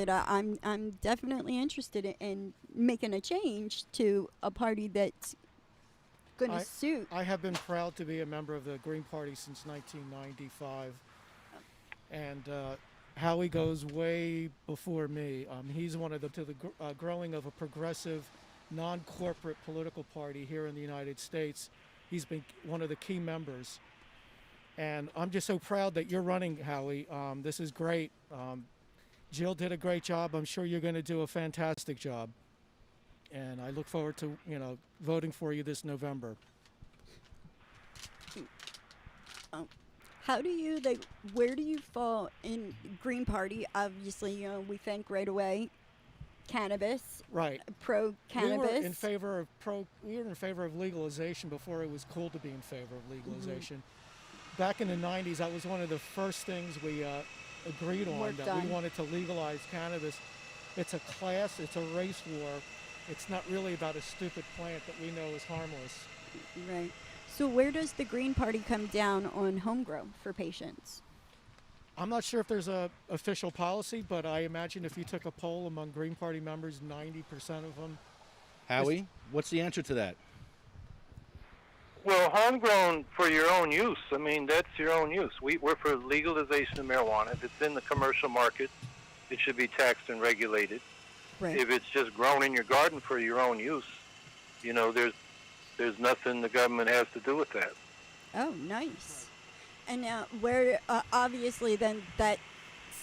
I'm definitely interested in making a change to a party that's going to I, suit. I have been proud to be a member of the Green Party since 1995, and Howie goes way before me. He's one of the growing of a progressive, non-corporate political party here in the United States. He's been one of the key members, and I'm just so proud that you're running, Howie. This is great. Jill did a great job. I'm sure you're going to do a fantastic job, and I look forward to voting for you this November. Um, how do you like? Where do you fall in Green Party? Obviously, we think right away, cannabis, Right. pro We were in cannabis. favor of We were in favor of legalization before it was cool to be in favor of legalization. Back in the 90s, that was one of the first things we agreed on, Worked that we on. wanted to legalize cannabis. It's a class, it's a race war. It's not really about a stupid plant that we know is harmless. Right. So where does the Green Party come down on home grow for patients? I'm not sure if there's a official policy, but I imagine if you took a poll among Green Party members, 90% of them. Howie, what's the answer to that? Well, homegrown for your own use. I mean, that's your own use. We're for legalization of marijuana. If it's in the commercial market, it should be taxed and regulated. Right. If it's just grown in your garden for your own use, there's nothing the government has to do with that. Oh, nice. And now, where obviously then that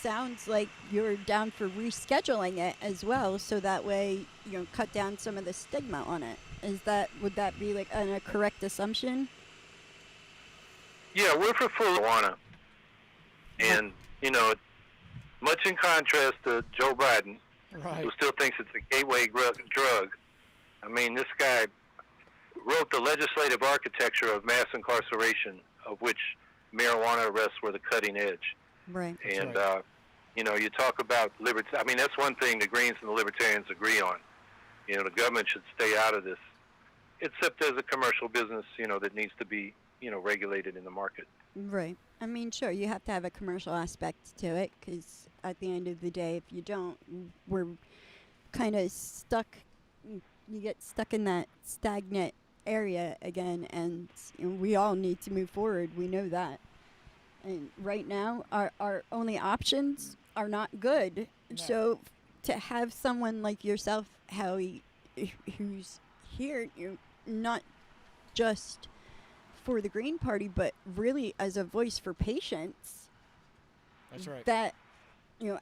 sounds like you're down for rescheduling it as well, so that way cut down some of the stigma on it. Would that be like a correct assumption? Yeah, we're for full marijuana. And, much in contrast to Joe Biden, Right. who still thinks it's a gateway drug. I mean, this guy wrote the legislative architecture of mass incarceration, of which marijuana arrests were the cutting edge. Right. And, right. you talk about liberty. I mean, that's one thing the Greens and the Libertarians agree on. The government should stay out of this, except as a commercial business, that needs to be, regulated in the market. Right. I mean, sure, you have to have a commercial aspect to it, because at the end of the day, if you don't, we're kind of stuck. You get stuck in that stagnant area again, and we all need to move forward. We know that. And right now, our only options are not good. No. So to have someone like yourself, Howie, who's here, not just for the Green Party, but really as a voice for patients. That's right. That,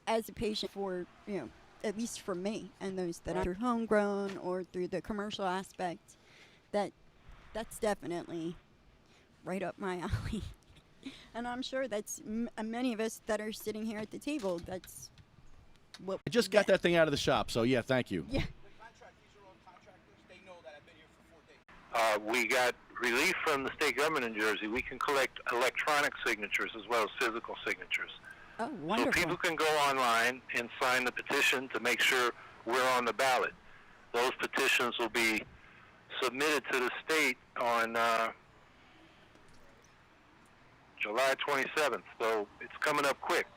as a patient for, at least for me and those that are homegrown or through the commercial aspect, that's definitely right up my alley. And I'm sure that's many of us that are sitting here at the table, that's what I just got that thing out of the shop, so yeah, thank you. Yeah. We got relief from the state government in Jersey. We can collect electronic signatures as well as physical signatures. Oh, So wonderful. people can go online and sign the petition to make sure we're on the ballot. Those petitions will be submitted to the state on July 27th. So it's coming up quick.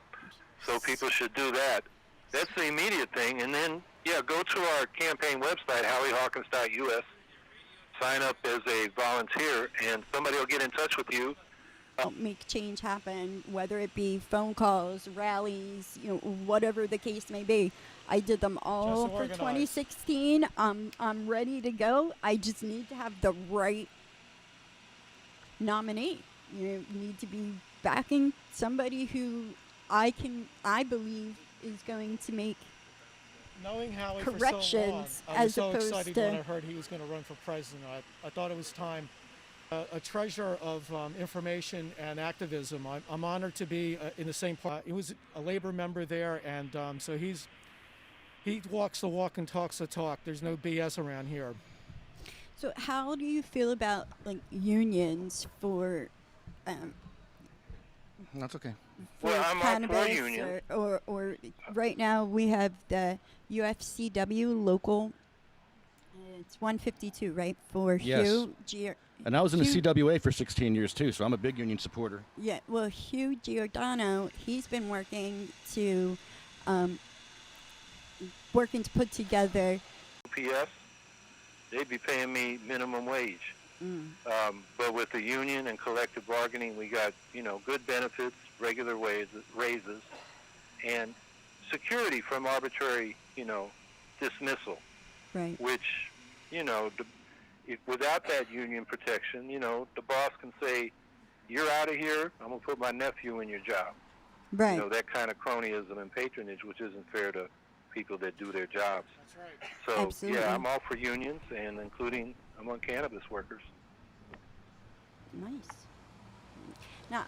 So people should do that. That's the immediate thing. And then, go to our campaign website, howiehawkins.us. Sign up as a volunteer, and somebody will get in touch with you. Make change happen, whether it be phone calls, rallies, whatever the case may be. I did them all Just for organize. 2016. I'm ready to go. I just need to have the right nominee. You need to be backing somebody who I believe is going to make Knowing Howie for so long, corrections I was as so opposed excited to- when I heard he was going to run for president. I thought it was time. A treasure of information and activism. I'm honored to be in the same part. He was a labor member there, and so he walks the walk and talks the talk. There's no BS around here. So how do you feel about like unions for That's okay. for Well, I'm all for cannabis union. or right now we have the UFCW local. It's 152, right? For Yes. Hugh. And I was in the Hugh- CWA for 16 years too, so I'm a big union supporter. Yeah, well, Hugh Giordano, he's been working to working to put together. UPS, they'd be paying me minimum wage. But with the union and collective bargaining, we got, good benefits, regular raises, and security from arbitrary, dismissal, Right. which, without that union protection, the boss can say, you're out of here, I'm going to put my nephew in your job. Right. That kind of cronyism and patronage, which isn't fair to people that do their jobs. That's right. So, Absolutely. yeah, I'm all for unions, and including among cannabis workers. Nice. Now,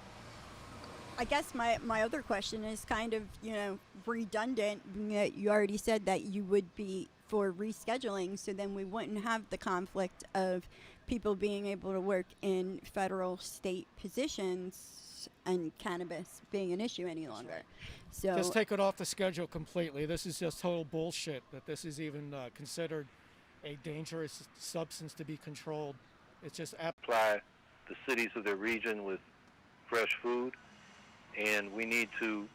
I guess my other question is kind of, redundant. You already said that you would be for rescheduling, so then we wouldn't have the conflict of people being able to work in federal, state positions and cannabis being an issue any longer. right. So Just take it off the schedule completely. This is just total bullshit that this is even considered a dangerous substance to be controlled. It's just Supply the cities of their region with fresh food, and we need to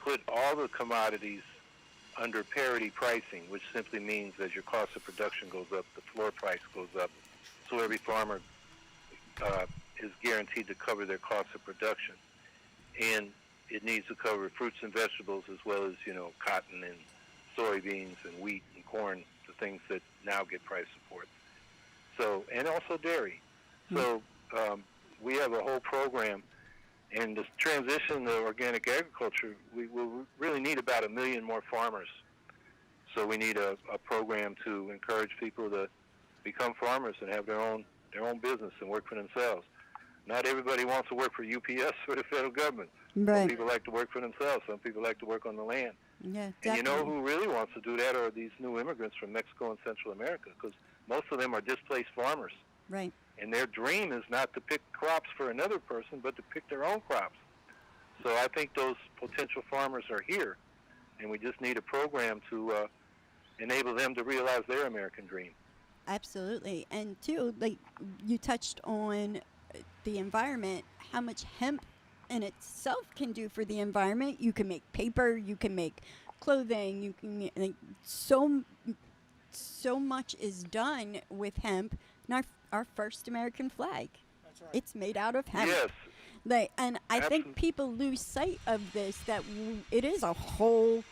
put all the commodities under parity pricing, which simply means as your cost of production goes up, the floor price goes up. So every farmer is guaranteed to cover their cost of production. And it needs to cover fruits and vegetables as well as, cotton and soybeans and wheat and corn, the things that now get price support. So, and also dairy. So we have a whole program, and this transition to organic agriculture, we will really need about 1 million more farmers. So we need a program to encourage people to become farmers and have their own business and work for themselves. Not everybody wants to work for UPS or the federal government. Some right. people like to work for themselves. Some people like to work on the land. Yeah, And you know definitely. who really wants to do that are these new immigrants from Mexico and Central America, because most of them are displaced farmers. Right. And their dream is not to pick crops for another person, but to pick their own crops. So I think those potential farmers are here, and we just need a program to enable them to realize their American dream. Absolutely. And too, like you touched on the environment, how much hemp in itself can do for the environment. You can make paper, you can make clothing, you can like so much is done with hemp. And our first American flag, That's right. it's made out of hemp. Yes, Like, and I think Absolutely. people lose sight of this, that it is a whole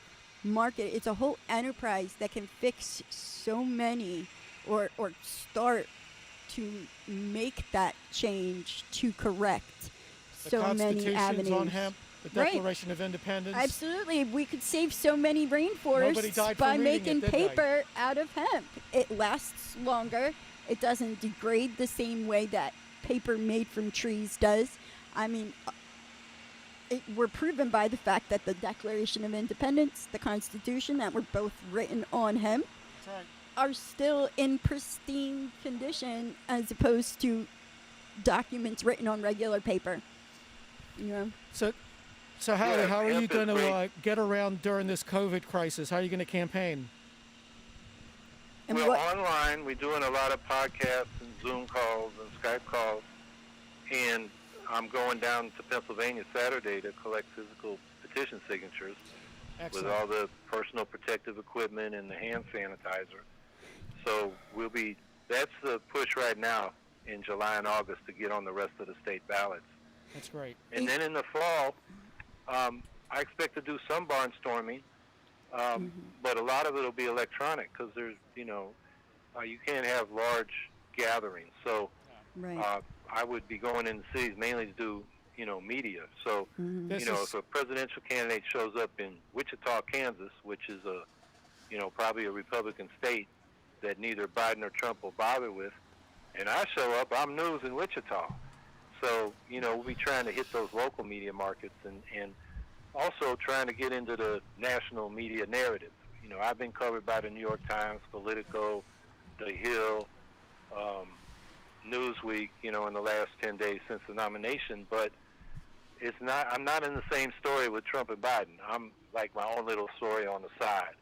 market, it's a whole enterprise that can fix so many or start to make that change to correct The so many Constitution's avenues. on hemp. The Right. Declaration of Independence. Absolutely, we could save so many Nobody rainforests died by from reading making it, did they? paper out of hemp. It lasts longer. It doesn't degrade the same way that paper made from trees does. I mean, we're proven by the fact that the Declaration of Independence, the Constitution, that were both written on hemp, That's right. are still in pristine condition as opposed to documents written on regular paper. You know? So Howie, Yeah, how are you hemp is going to great. get around during this COVID crisis? How are you going to campaign? And well, what? online, we're doing a lot of podcasts and Zoom calls and Skype calls, and I'm going down to Pennsylvania Saturday to collect physical petition signatures Excellent. with all the personal protective equipment and the hand sanitizer. So that's the push right now in July and August to get on the rest of the state ballots. That's great. And then in the fall, I expect to do some barnstorming, but a lot of it will be electronic because there's, you can't have large gatherings. So Right. I would be going into cities mainly to do, media. So, This if a presidential candidate shows up in Wichita, Kansas, which is probably a Republican state that neither Biden or Trump will bother with, and I show up, I'm news in Wichita. So, we'll be trying to hit those local media markets and also trying to get into the national media narrative. I've been covered by the New York Times, Politico, The Hill, Newsweek, in the last 10 days since the nomination, but I'm not in the same story with Trump and Biden. I'm like my own little story on the side.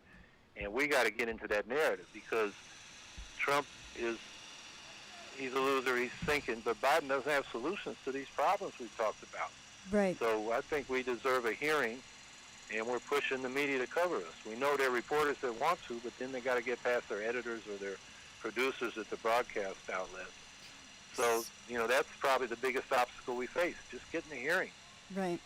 And we got to get into that narrative because Trump he's a loser, he's sinking, but Biden doesn't have solutions to these problems we've talked about. Right. So I think we deserve a hearing and we're pushing the media to cover us. We know there are reporters that want to, but then they got to get past their editors or their producers at the broadcast outlets. So, that's probably the biggest obstacle we face, just getting a hearing. Right.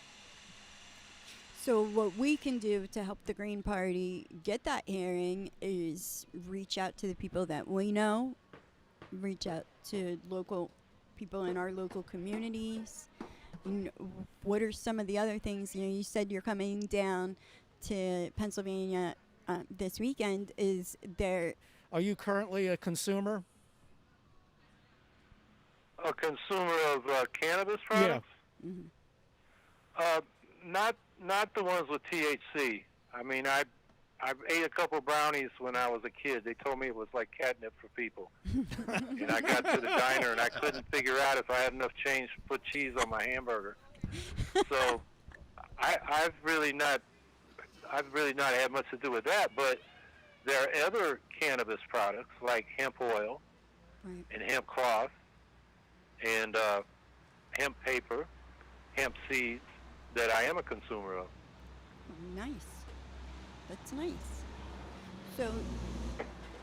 So what we can do to help the Green Party get that hearing is reach out to the people that we know, reach out to local people in our local communities. What are some of the other things? You said you're coming down to Pennsylvania this weekend. Is there... Are you currently a consumer? A consumer of cannabis products? Yeah. Not the ones with THC. I mean, I ate a couple brownies when I was a kid. They told me it was like catnip for people. And I got to the diner and I couldn't figure out if I had enough change to put cheese on my hamburger. So I've really not had much to do with that. But there are other cannabis products like hemp oil, Right. and hemp cloth, and hemp paper, hemp seeds that I am a consumer of. Nice. That's nice. So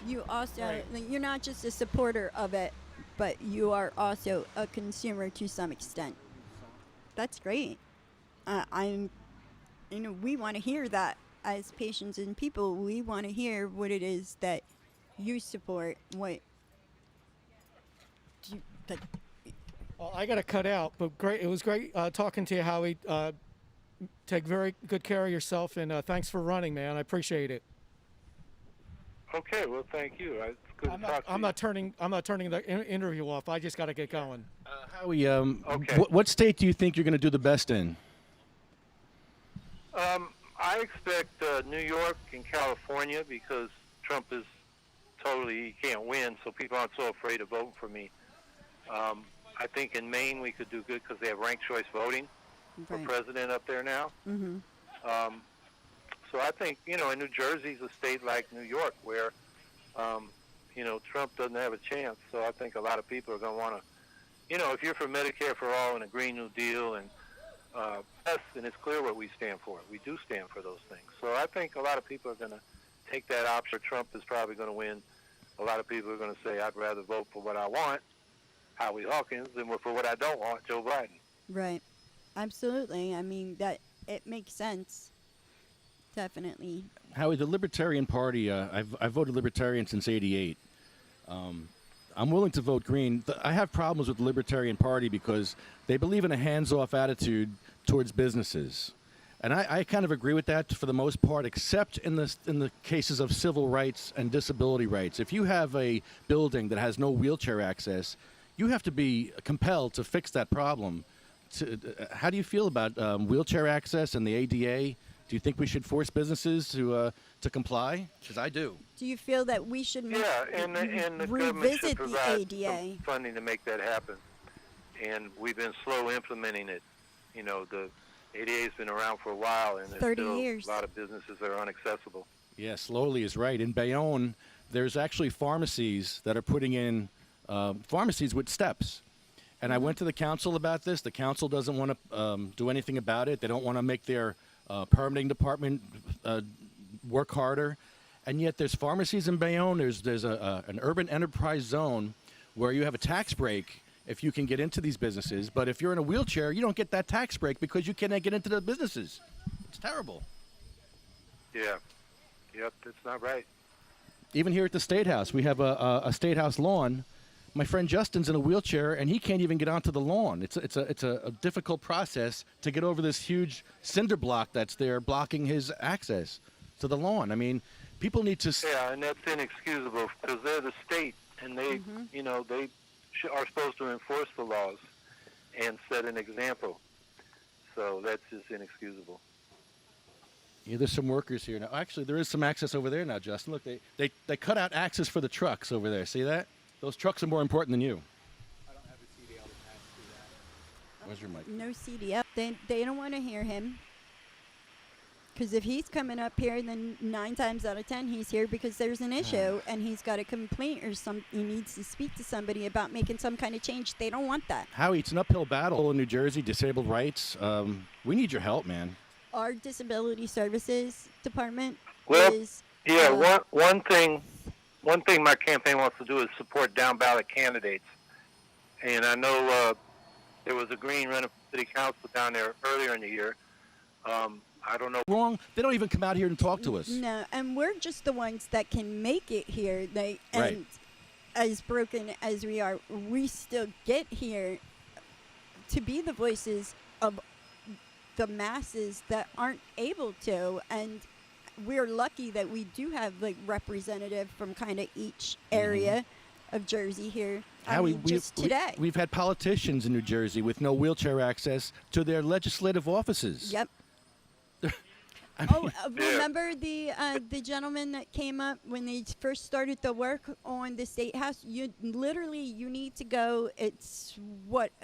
you also, Right. you're not just a supporter of it, but you are also a consumer to some extent. That's great. We want to hear that as patients and people. We want to hear what it is that you support. Well, I got to cut out, but great. It was great talking to you, Howie. Take very good care of yourself, and thanks for running, man. I appreciate it. Okay, well, thank you. It's good to talk to you. I'm not turning the interview off. I just got to get going. Howie, Okay. what state do you think you're going to do the best in? I expect New York and California because Trump is he can't win, so people aren't so afraid of voting for me. I think in Maine we could do good because they have ranked choice voting for Right. president up there now. Mm-hmm. So I think, in New Jersey's a state like New York where, Trump doesn't have a chance. So I think a lot of people are going to want to, if you're for Medicare for all and a Green New Deal and us, and it's clear what we stand for. We do stand for those things. So I think a lot of people are going to take that option. Trump is probably going to win. A lot of people are going to say, I'd rather vote for what I want, Howie Hawkins, than for what I don't want, Joe Biden. Right. Absolutely. I mean, that it makes sense. Definitely. Howie, the Libertarian Party, I've voted Libertarian since '88. I'm willing to vote Green. I have problems with the Libertarian Party because they believe in a hands-off attitude towards businesses. And I kind of agree with that for the most part, except in the cases of civil rights and disability rights. If you have a building that has no wheelchair access, you have to be compelled to fix that problem. How do you feel about wheelchair access and the ADA? Do you think we should force businesses to comply? Because I do. Do you feel that we should Yeah, and the government revisit should the provide ADA? some funding to make that happen. And we've been slow implementing it. The ADA's been around for a while, and there's 30 still years. a lot of businesses that are inaccessible. Yeah, slowly is right. In Bayonne, there's actually pharmacies that are putting in pharmacies with steps. And I went to the council about this. The council doesn't want to do anything about it. They don't want to make their permitting department work harder. And yet there's pharmacies in Bayonne. There's an urban enterprise zone where you have a tax break if you can get into these businesses. But if you're in a wheelchair, you don't get that tax break because you cannot get into the businesses. It's terrible. Yeah. Yep, that's not right. Even here at the State House, we have a State House lawn. My friend Justin's in a wheelchair, and he can't even get onto the lawn. It's a difficult process to get over this huge cinder block that's there blocking his access to the lawn. I mean, people need to... Yeah, and that's inexcusable because they're the state, and they, they are supposed to enforce the laws and set an example. So that's just inexcusable. Yeah, there's some workers here now. Actually, there is some access over there now, Justin. Look, they cut out access for the trucks over there. See that? Those trucks are more important than you. I don't have a CDL to pass through that. Where's your mic? No CDL. They don't want to hear him. Because if he's coming up here, then 9 times out of 10 he's here because there's an issue and he's got a complaint or he needs to speak to somebody about making some kind of change. They don't want that. Howie, it's an uphill battle in New Jersey, disabled rights. We need your help, man. our disability services department Well, is yeah, one thing my campaign wants to do is support down ballot candidates. And I know there was a Green running for city council down there earlier in the year. I don't know. Wrong. They don't even come out here and talk to us. no, and we're just the ones that can make it here. Right. And as broken as we are, we still get here to be the voices of the masses that aren't able to. And we're lucky that we do have like representative from kind of each area of Jersey here. Just today. We've had politicians in New Jersey with no wheelchair access to their legislative offices. Yep. Remember the gentleman that came up when they first started the work on the State House? You need to go. It's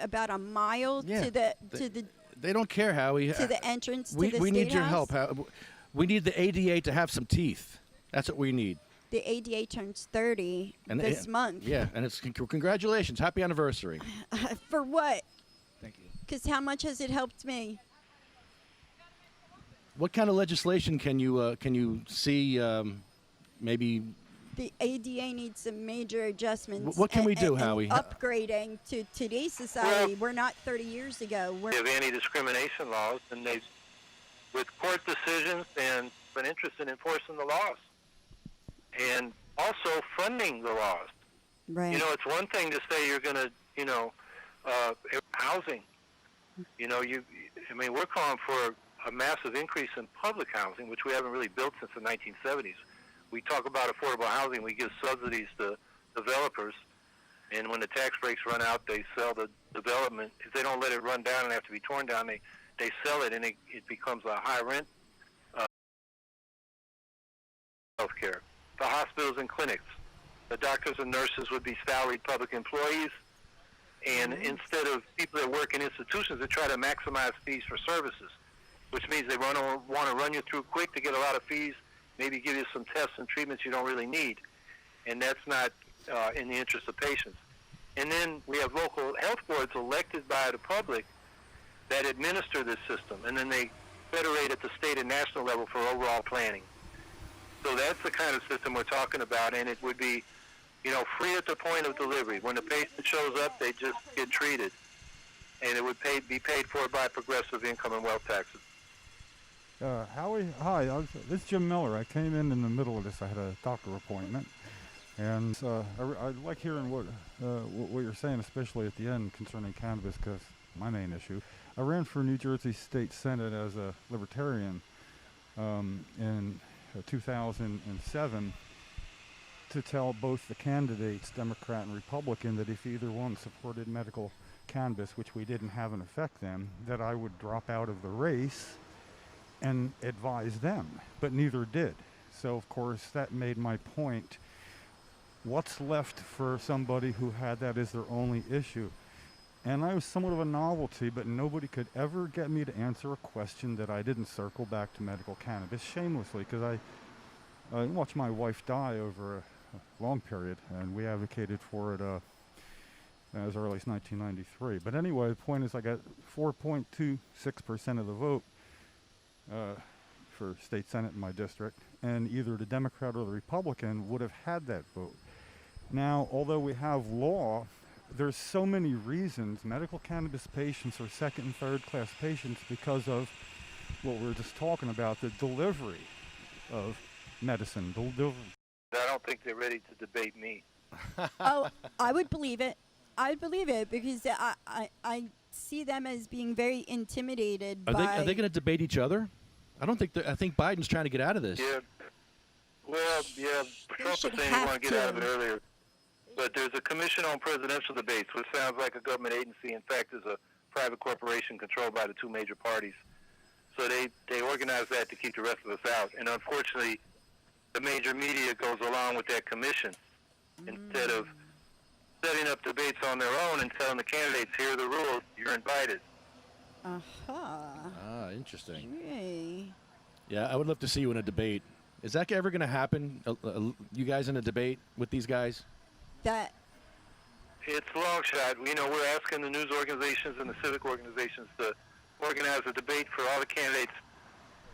about a mile to the They don't care, Howie. to the entrance to the State We need your House. help. We need the ADA to have some teeth. That's what we need. The ADA turns 30 this month. Yeah, and it's congratulations, happy anniversary. For what? Thank you. Because how much has it helped me? What kind of legislation can you see? Maybe The ADA needs some major adjustments. What can we do, and Howie? Upgrading to today's society. We're not 30 years ago. We have anti-discrimination laws, and they've, with court decisions, and been interested in enforcing the laws, and also funding the laws. Right. You know, it's one thing to say you're going to, housing. We're calling for a massive increase in public housing, which we haven't really built since the 1970s. We talk about affordable housing. We give subsidies to developers, and when the tax breaks run out, they sell the development. If they don't let it run down and have to be torn down, they sell it, and it becomes a high rent health care. The hospitals and clinics, the doctors and nurses would be salaried public employees, and instead of people that work in institutions, they try to maximize fees for services, which means they want to run you through quick to get a lot of fees, maybe give you some tests and treatments you don't really need, and that's not in the interest of patients. And then we have local health boards elected by the public that administer this system, and then they federate at the state and national level for overall planning. So that's the kind of system we're talking about, and it would be, free at the point of delivery. When the patient shows up, they just get treated, and it would be paid for by progressive income and wealth taxes. Howie, hi, this is Jim Miller. I came in the middle of this. I had a doctor appointment, and I like hearing what you're saying, especially at the end concerning cannabis, because my main issue. I ran for New Jersey State Senate as a Libertarian in 2007 to tell both the candidates, Democrat and Republican, that if either one supported medical cannabis, which we didn't have in effect then, that I would drop out of the race and advise them, but neither did. So of course that made my point. What's left for somebody who had that as their only issue? And I was somewhat of a novelty, but nobody could ever get me to answer a question that I didn't circle back to medical cannabis shamelessly, because I watched my wife die over a long period, and we advocated for it as early as 1993. But anyway, the point is I got 4.26% of the vote for state senate in my district, and either the Democrat or the Republican would have had that vote. Now, although we have law, there's so many reasons medical cannabis patients are second and third class patients because of what we were just talking about, the delivery of medicine. I don't think they're ready to debate me. Oh, I would believe it. I would believe it because I see them as being very intimidated Are they going to debate each other? I don't think. I think Biden's trying to get out of this. Yeah. Well, yeah. Trump was saying he wanted to get out of it earlier. But there's a Commission on Presidential Debates, which sounds like a government agency. In fact, is a private corporation controlled by the two major parties. So they organize that to keep the rest of us out. And unfortunately, the major media goes along with that commission instead of setting up debates on their own and telling the candidates, here are the rules, you're invited. Ah, interesting. Hey. Yeah, I would love to see you in a debate. Is that ever going to happen? You guys in a debate with these guys? That It's a long shot. We're asking the news organizations and the civic organizations to organize a debate for all the candidates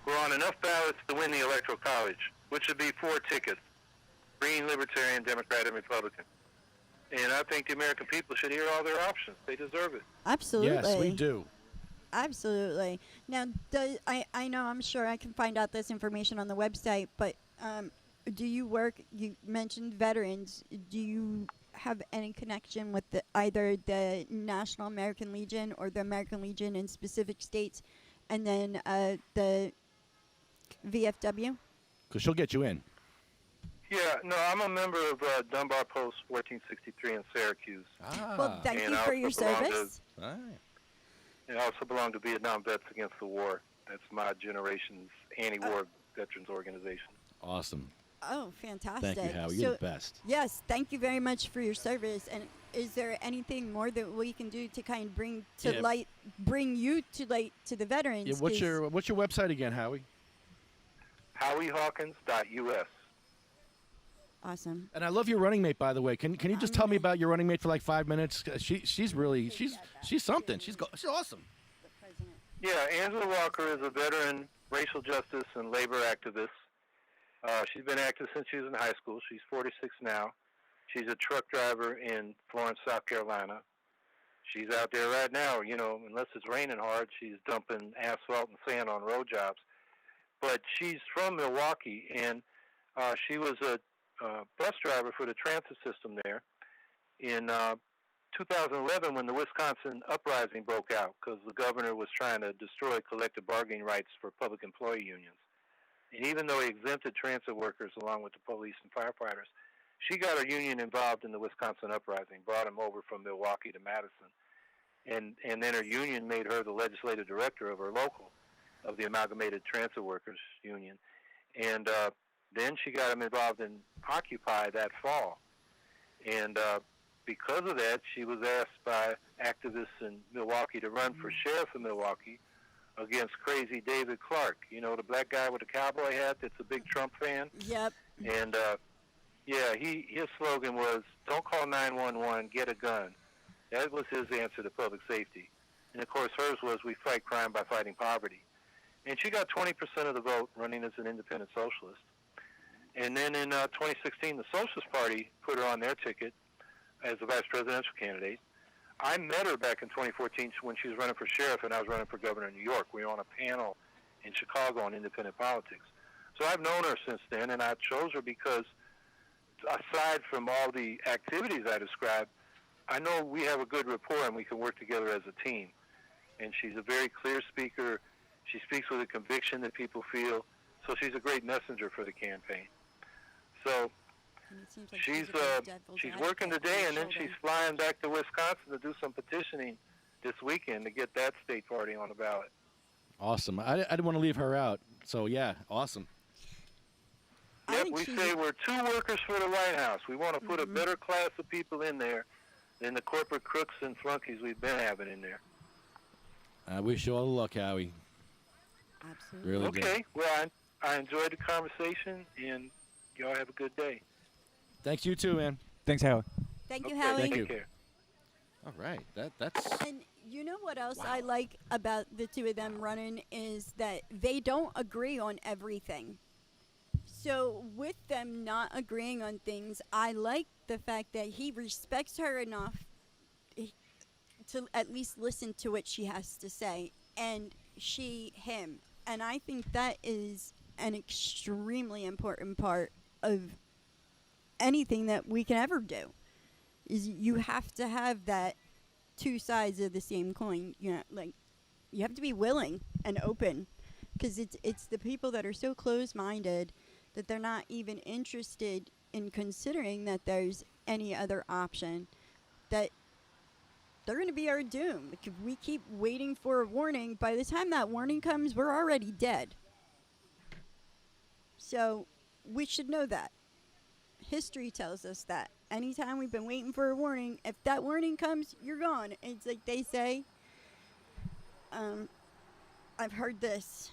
We're on enough ballots to win the Electoral College, which would be 4 tickets: Green, Libertarian, Democrat, and Republican. And I think the American people should hear all their options. They deserve it. Absolutely. Yes, we do. Absolutely. Now, I know I'm sure I can find out this information on the website, but do you work? You mentioned veterans. Do you have any connection with either the National American Legion or the American Legion in specific states, and then the VFW? Because she'll get you in. Yeah, no, I'm a member of Dunbar Post 1463 in Syracuse. Well, thank And you I for your also belong to- service. And I also belong to Vietnam Vets Against the War. That's my generation's anti-war veterans organization. Awesome. Oh, fantastic. Thank you, Howie. You're the best. Yes, thank you very much for your service. And is there anything more that we can do to kind of bring to Yeah. light, bring you to light to the veterans? Yeah, what's 'Cause- your website again, Howie? HowieHawkins.us. Awesome. And I love your running mate, by the way. Can you just tell me gonna- about your running mate for like 5 minutes? She's really she's something. She's awesome. The president. Yeah, Angela Walker is a veteran racial justice and labor activist. She's been active since she was in high school. She's 46 now. She's a truck driver in Florence, South Carolina. She's out there right now, unless it's raining hard, she's dumping asphalt and sand on road jobs. But she's from Milwaukee, and she was a bus driver for the transit system there in 2011 when the Wisconsin uprising broke out because the governor was trying to destroy collective bargaining rights for public employee unions. And even though he exempted transit workers along with the police and firefighters, she got her union involved in the Wisconsin uprising, brought him over from Milwaukee to Madison. And then her union made her the legislative director of her local, of the Amalgamated Transit Workers Union. And then she got him involved in Occupy that fall. And because of that, she was asked by activists in Milwaukee to run for sheriff of Milwaukee against crazy David Clark, the black guy with the cowboy hat that's a big Trump fan. Yep. And, his slogan was, don't call 911, get a gun. That was his answer to public safety. And, of course, hers was, we fight crime by fighting poverty. And she got 20% of the vote running as an independent socialist. And then in 2016, the Socialist Party put her on their ticket as a vice presidential candidate. I met her back in 2014 when she was running for sheriff and I was running for governor in New York. We were on a panel in Chicago on independent politics. So I've known her since then, and I chose her because aside from all the activities I described, I know we have a good rapport and we can work together as a team. And she's a very clear speaker. She speaks with a conviction that people feel. So she's a great messenger for the campaign. So And it seems like she's a good devil's she's advocate working on today, your and then she's shoulder. flying back to Wisconsin to do some petitioning this weekend to get that state party on the ballot. Awesome. I didn't want to leave her out. So yeah, awesome. I Yep, think we she's- say we're two workers for the White House. We want to put a better class of people in there than the corporate crooks and flunkies we've been having in there. I wish you all the luck, Howie. Absolutely. Really do. Okay, well, I enjoyed the conversation, and y'all have a good day. Thanks, you too, man. Thanks, Howie. Thank you, Okay, Howie. Thank take you. care. All right. That's And you know what else I like about the two of them running is that they don't agree on everything. So with them not agreeing on things, I like the fact that he respects her enough to at least listen to what she has to say, and she him. And I think that is an extremely important part of anything that we can ever do. Is you have to have that two sides of the same coin. Like you have to be willing and open, because it's the people that are so closed-minded that they're not even interested in considering that there's any other option, that they're going to be our doom. Like if we keep waiting for a warning, by the time that warning comes, we're already dead. So we should know that. History tells us that. Anytime we've been waiting for a warning, if that warning comes, you're gone. It's like they say, I've heard this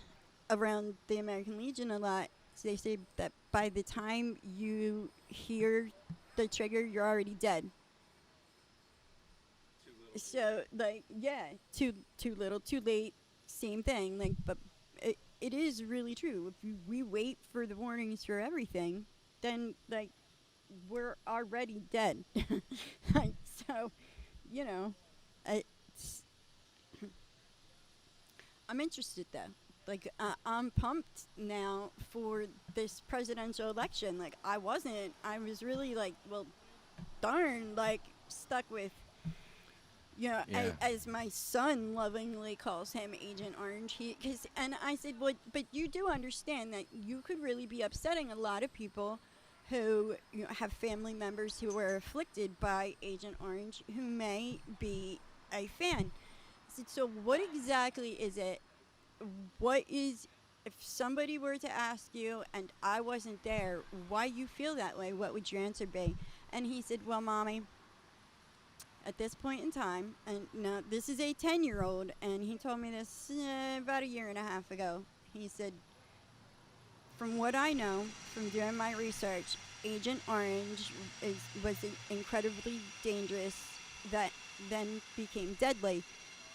around the American Legion a lot. So they say that by the time you hear the trigger, you're already dead. So, like, yeah, too little, too late, same thing. Like, but it is really true. If we wait for the warnings for everything, then like we're already dead. Like, so, you know, it's, I'm interested though. Like I'm pumped now for this presidential election. Like I wasn't. I was really like, well, darn, like stuck with. Yeah. As my son lovingly calls him Agent Orange, and I said, but you do understand that you could really be upsetting a lot of people who have family members who were afflicted by Agent Orange who may be a fan. I said, so what exactly is it? What is, if somebody were to ask you and I wasn't there, why you feel that way? What would your answer be? And he said, well, mommy, at this point in time, and now this is a 10-year-old, and he told me this about a year and a half ago. He said, from what I know from doing my research, Agent Orange was incredibly dangerous that then became deadly.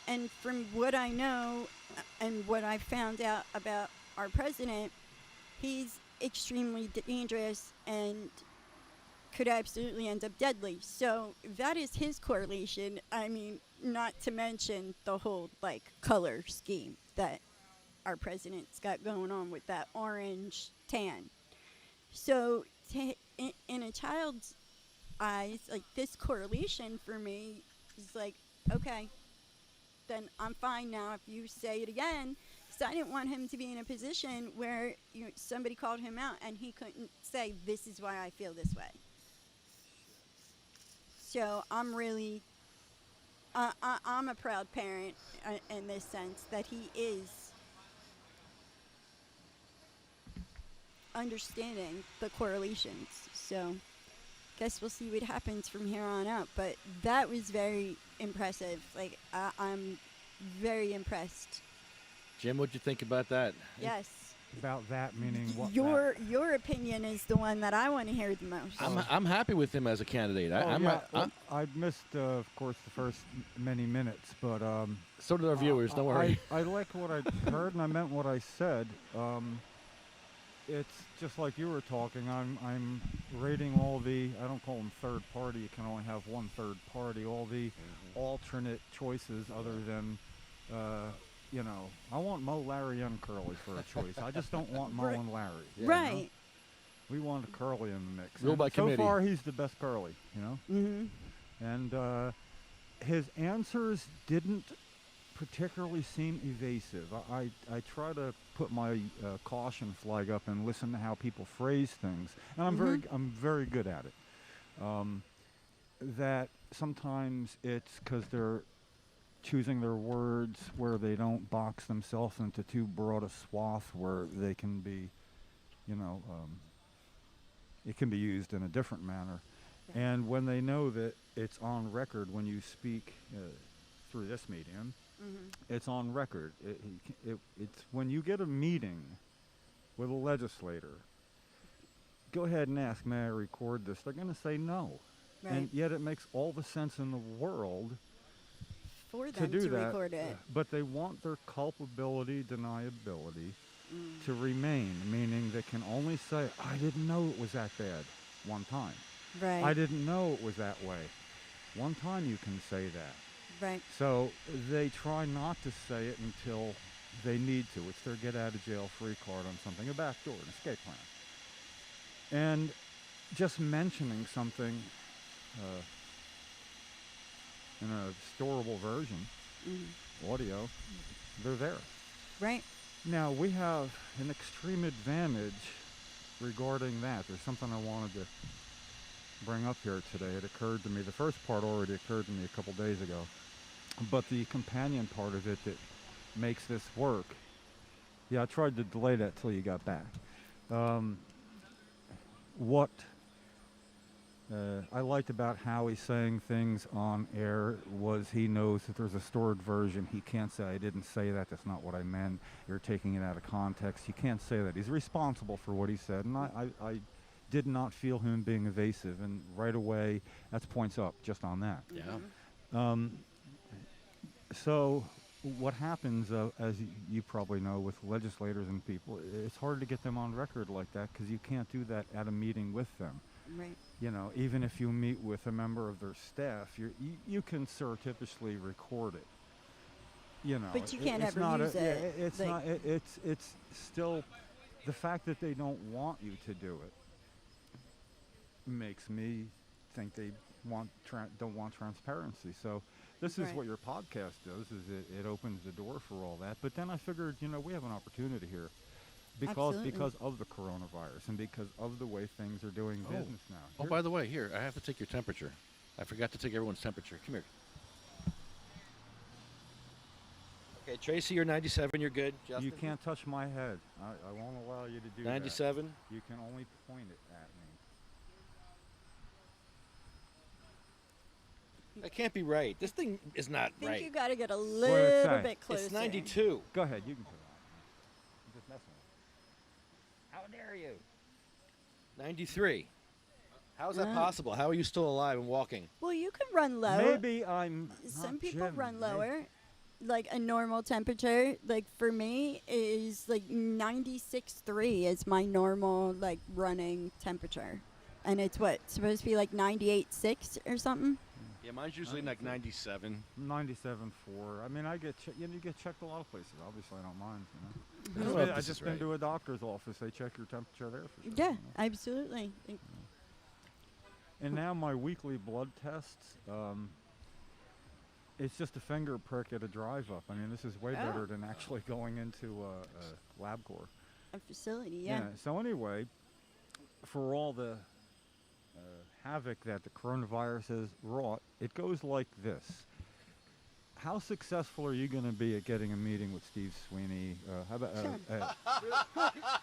And from what I know and what I found out about our president, he's extremely dangerous and could absolutely end up deadly. So that is his correlation. I mean, not to mention the whole like color scheme that our president's got going on with that orange tan. So in a child's eyes, like this correlation for me is like, okay, then I'm fine now if you say it again. So I didn't want him to be in a position where somebody called him out and he couldn't say, this is why I feel this way. So I'm really, I'm a proud parent in this sense that he is understanding the correlations. So guess we'll see what happens from here on out. But that was very impressive. Like I'm very impressed. Jim, what'd you think about that? Yes. About that meaning what? Your opinion is the one that I want to hear the most. I'm happy with him as a candidate. I missed, of course, the first many minutes, but So did our viewers. Don't worry. I like what I heard, and I meant what I said. It's just like you were talking. I'm rating all the, I don't call them third party. You can only have one third party. All the alternate choices other than. I want Mo, Larry, and Curly for a choice. I just don't want Mo and Larry. Right. We want Curly in the mix. Rule by committee. So far, he's the best Curly, Mm-hmm. And his answers didn't particularly seem evasive. I try to put my caution flag up and listen to how people phrase things, and I'm very good at it. That sometimes it's because they're choosing their words where they don't box themselves into too broad a swath where they can be, it can be used in a different manner. Right. And when they know that it's on record when you speak through this medium, it's on record. It's when you get a meeting with a legislator, go ahead and ask, may I record this? They're going to say no. Right. And yet it makes all the sense in the world for them to do that, record it. but they want their culpability, deniability to remain, meaning they can only say, I didn't know it was that bad one time. Right. I didn't know it was that way. One time you can say that. Right. So they try not to say it until they need to. It's their get-out-of-jail-free card on something, a backdoor, an escape plan. And just mentioning something in a storable version, audio, they're there. Right. Now, we have an extreme advantage regarding that. There's something I wanted to bring up here today. It occurred to me, the first part already occurred to me a couple days ago, but the companion part of it that makes this work, yeah, I tried to delay that till you got back. What I liked about Howie saying things on air was he knows that there's a stored version. He can't say, I didn't say that, that's not what I meant, you're taking it out of context. He can't say that. He's responsible for what he said, and I did not feel him being evasive, and right away, that's points up just on that. Yeah. So what happens, as you probably know, with legislators and people, it's hard to get them on record like that because you can't do that at a meeting with them. Right. You know, even if you meet with a member of their staff, you can surreptitiously record it. You know, But you can't it's ever not use it. It's like, not. It's still the fact that they don't want you to do it makes me think they don't want transparency. So this is Right. what your podcast does: is it opens the door for all that. But then I figured, we have an opportunity here Absolutely. because of the coronavirus and because of the way things are doing Oh. business now. Oh, Here- by the way, here, I have to take your temperature. I forgot to take everyone's temperature. Come here. Okay, Tracy, you're 97. You're good. Justin? you can't touch my head. I won't allow you to do that. 97. You can only point it at me. That can't be right. This thing is not I think right. you got to get a did it little say? bit closer. It's 92. Go ahead, you can put it on. I'm just messing with you. How dare you? 93. How is that Uh. possible? How are you still alive and walking? Well, you can run low. Maybe I'm. Some not people Jim, run maybe- lower. Like a normal temperature, like for me, is like 96.3 is my normal like running temperature, and it's what supposed to be like 98.6 or something. Yeah, mine's usually like 97. 97.4. I mean, I get you get checked a lot of places. Obviously, I don't mind. I don't know if I this just is been right. to a doctor's office. They check your temperature there for sure. Yeah, you know. absolutely. And now my weekly blood tests. It's just a finger prick at a drive up. I mean, this is way Oh. better than actually going into a LabCorp. A facility, yeah. So anyway, for all the havoc that the coronavirus has wrought, it goes like this. How successful are you going to be at getting a meeting with Steve Sweeney? How about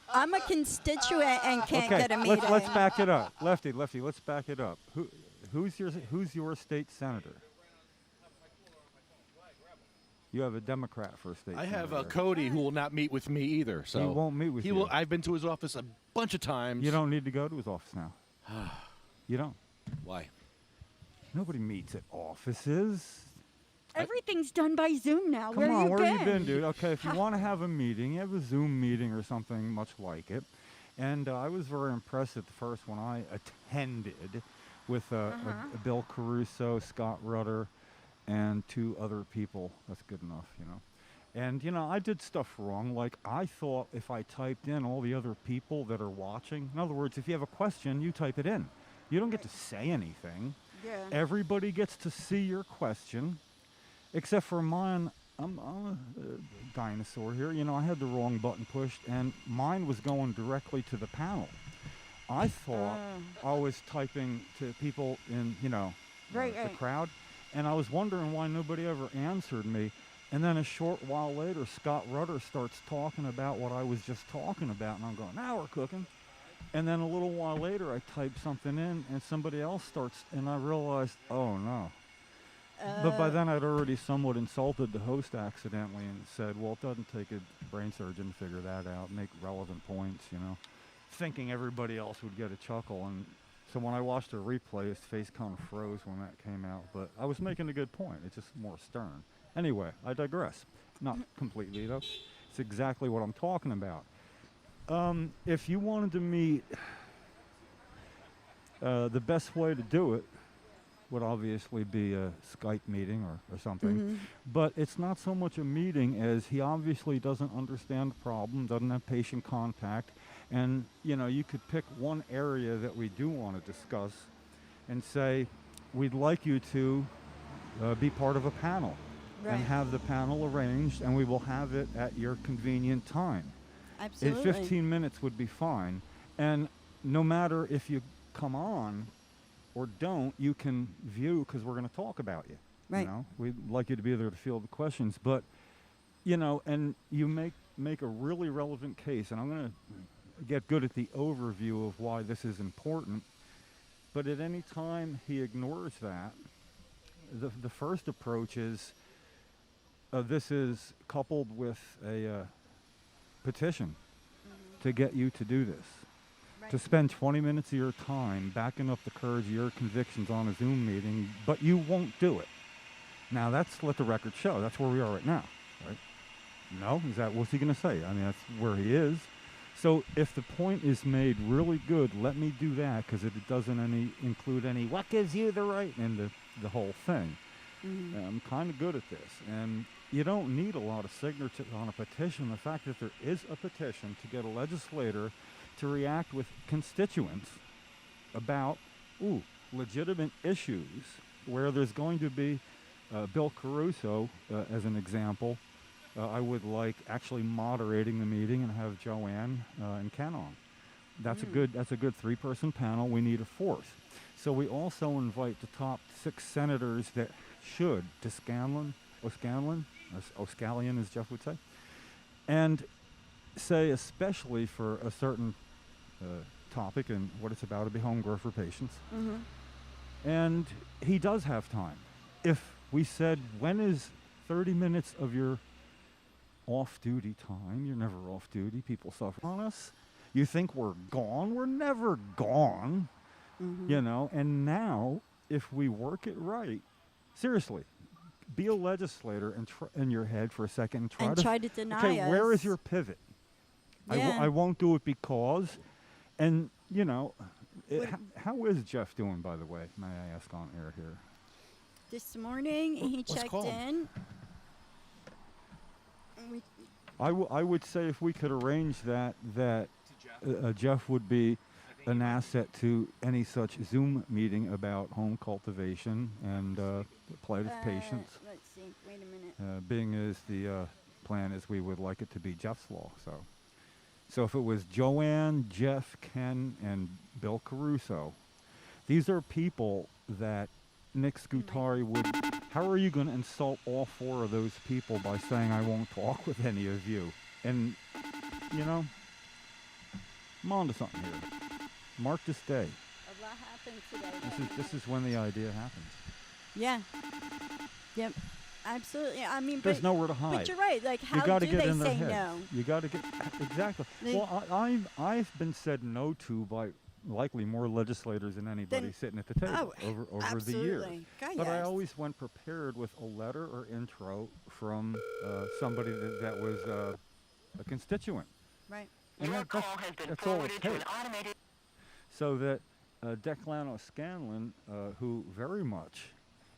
I'm a constituent and can't okay, get a meeting. let's back it up. Lefty, let's back it up. Who's your state senator? You have a Democrat for a state I have senator. Cody who will not meet with me either. So He won't meet with he you. will. I've been to his office a bunch of times. You don't need to go to his office now. You don't. Why? Nobody meets at offices. Everything's done by Zoom now. Come on, you where been? you been, dude? Okay, if you want to have a meeting, you have a Zoom meeting or something much like it. And I was very impressed at the first one I attended with Bill Caruso, Scott Rutter, and 2 other people. That's good enough, And, I did stuff wrong. Like, I thought if I typed in all the other people that are watching, in other words, if you have a question, you type it in. You don't get to say anything. Yeah. Everybody gets to see your question, except for mine. I'm a dinosaur here. I had the wrong button pushed, and mine was going directly to the panel. I thought I was typing to people in, Right, the right. crowd, and I was wondering why nobody ever answered me. And then a short while later, Scott Rutter starts talking about what I was just talking about, and I'm going, now we're cooking. And then a little while later, I type something in, and somebody else starts, and I realized, oh no. But by then, I'd already somewhat insulted the host accidentally and said, well, it doesn't take a brain surgeon to figure that out, make relevant points, thinking everybody else would get a chuckle. And so when I watched the replay, his face kind of froze when that came out. But I was making a good point. It's just more stern. Anyway, I digress. Not completely, though. It's exactly what I'm talking about. If you wanted to meet, the best way to do it would obviously be a Skype meeting or something. But it's not so much a meeting as he obviously doesn't understand the problem, doesn't have patient contact. And, you could pick one area that we do want to discuss and say, we'd like you to be part of a panel. Right. And have the panel arranged, and we will have it at your convenient time. Absolutely. In 15 minutes would be fine. And no matter if you come on or don't, you can view, because we're going to talk about you. Right. We'd like you to be there to field the questions. But, and you make a really relevant case. And I'm going to get good at the overview of why this is important. But at any time he ignores that, the first approach is, this is coupled with a petition to get you to do this. Right. To spend 20 minutes of your time backing up the courage of your convictions on a Zoom meeting, but you won't do it. Now, let the record show. That's where we are right now, right? No, is that what's he going to say? I mean, that's where he is. So if the point is made really good, let me do that because it doesn't include any what gives you the right in the whole thing. I'm kind of good at this, and you don't need a lot of signatures on a petition. The fact that there is a petition to get a legislator to react with constituents about legitimate issues where there's going to be Bill Caruso, as an example. I would like actually moderating the meeting and have Joanne and Ken on. That's a good 3-person panel. We need a fourth. So we also invite the top 6 senators that should, O'Scanlan, as Jeff would say, and say especially for a certain topic and what it's about to be home grow for patients. And he does have time. If we said, when is 30 minutes of your off-duty time? You're never off-duty. People suffer on us. You think we're gone? We're never gone. You know, and now, if we work it right, seriously, be a legislator and in your head for a second and try to deny okay, us. where is your pivot? Yeah. I won't do it because, and, you know, how is Jeff doing, by the way? May I ask on air here? This morning, he What's checked called? in. And we, I would say if we could arrange that Jeff would be an asset to any such Zoom meeting about home cultivation and plight of patients. let's see. Wait a minute. Being as the plan is we would like it to be Jeff's law. So if it was Joanne, Jeff, Ken, and Bill Caruso, these are people that Nick Scutari would. How are you going to insult all 4 of those people by saying I won't talk with any of you? And, you know, I'm on to something here. Mark this day. A lot happened today. This is when the idea happens. Yeah. Yep. Absolutely. I mean, There's nowhere to hide. But you're right. Like, how You got to do get they in their say head. no? You got to get exactly. They- Well, I've been said no to by likely more legislators than anybody sitting at the table over the years. absolutely. God, But I yes. always went prepared with a letter or intro from somebody that was a constituent. Right. And that's all it takes. So that Declan O'Scanlan, who very much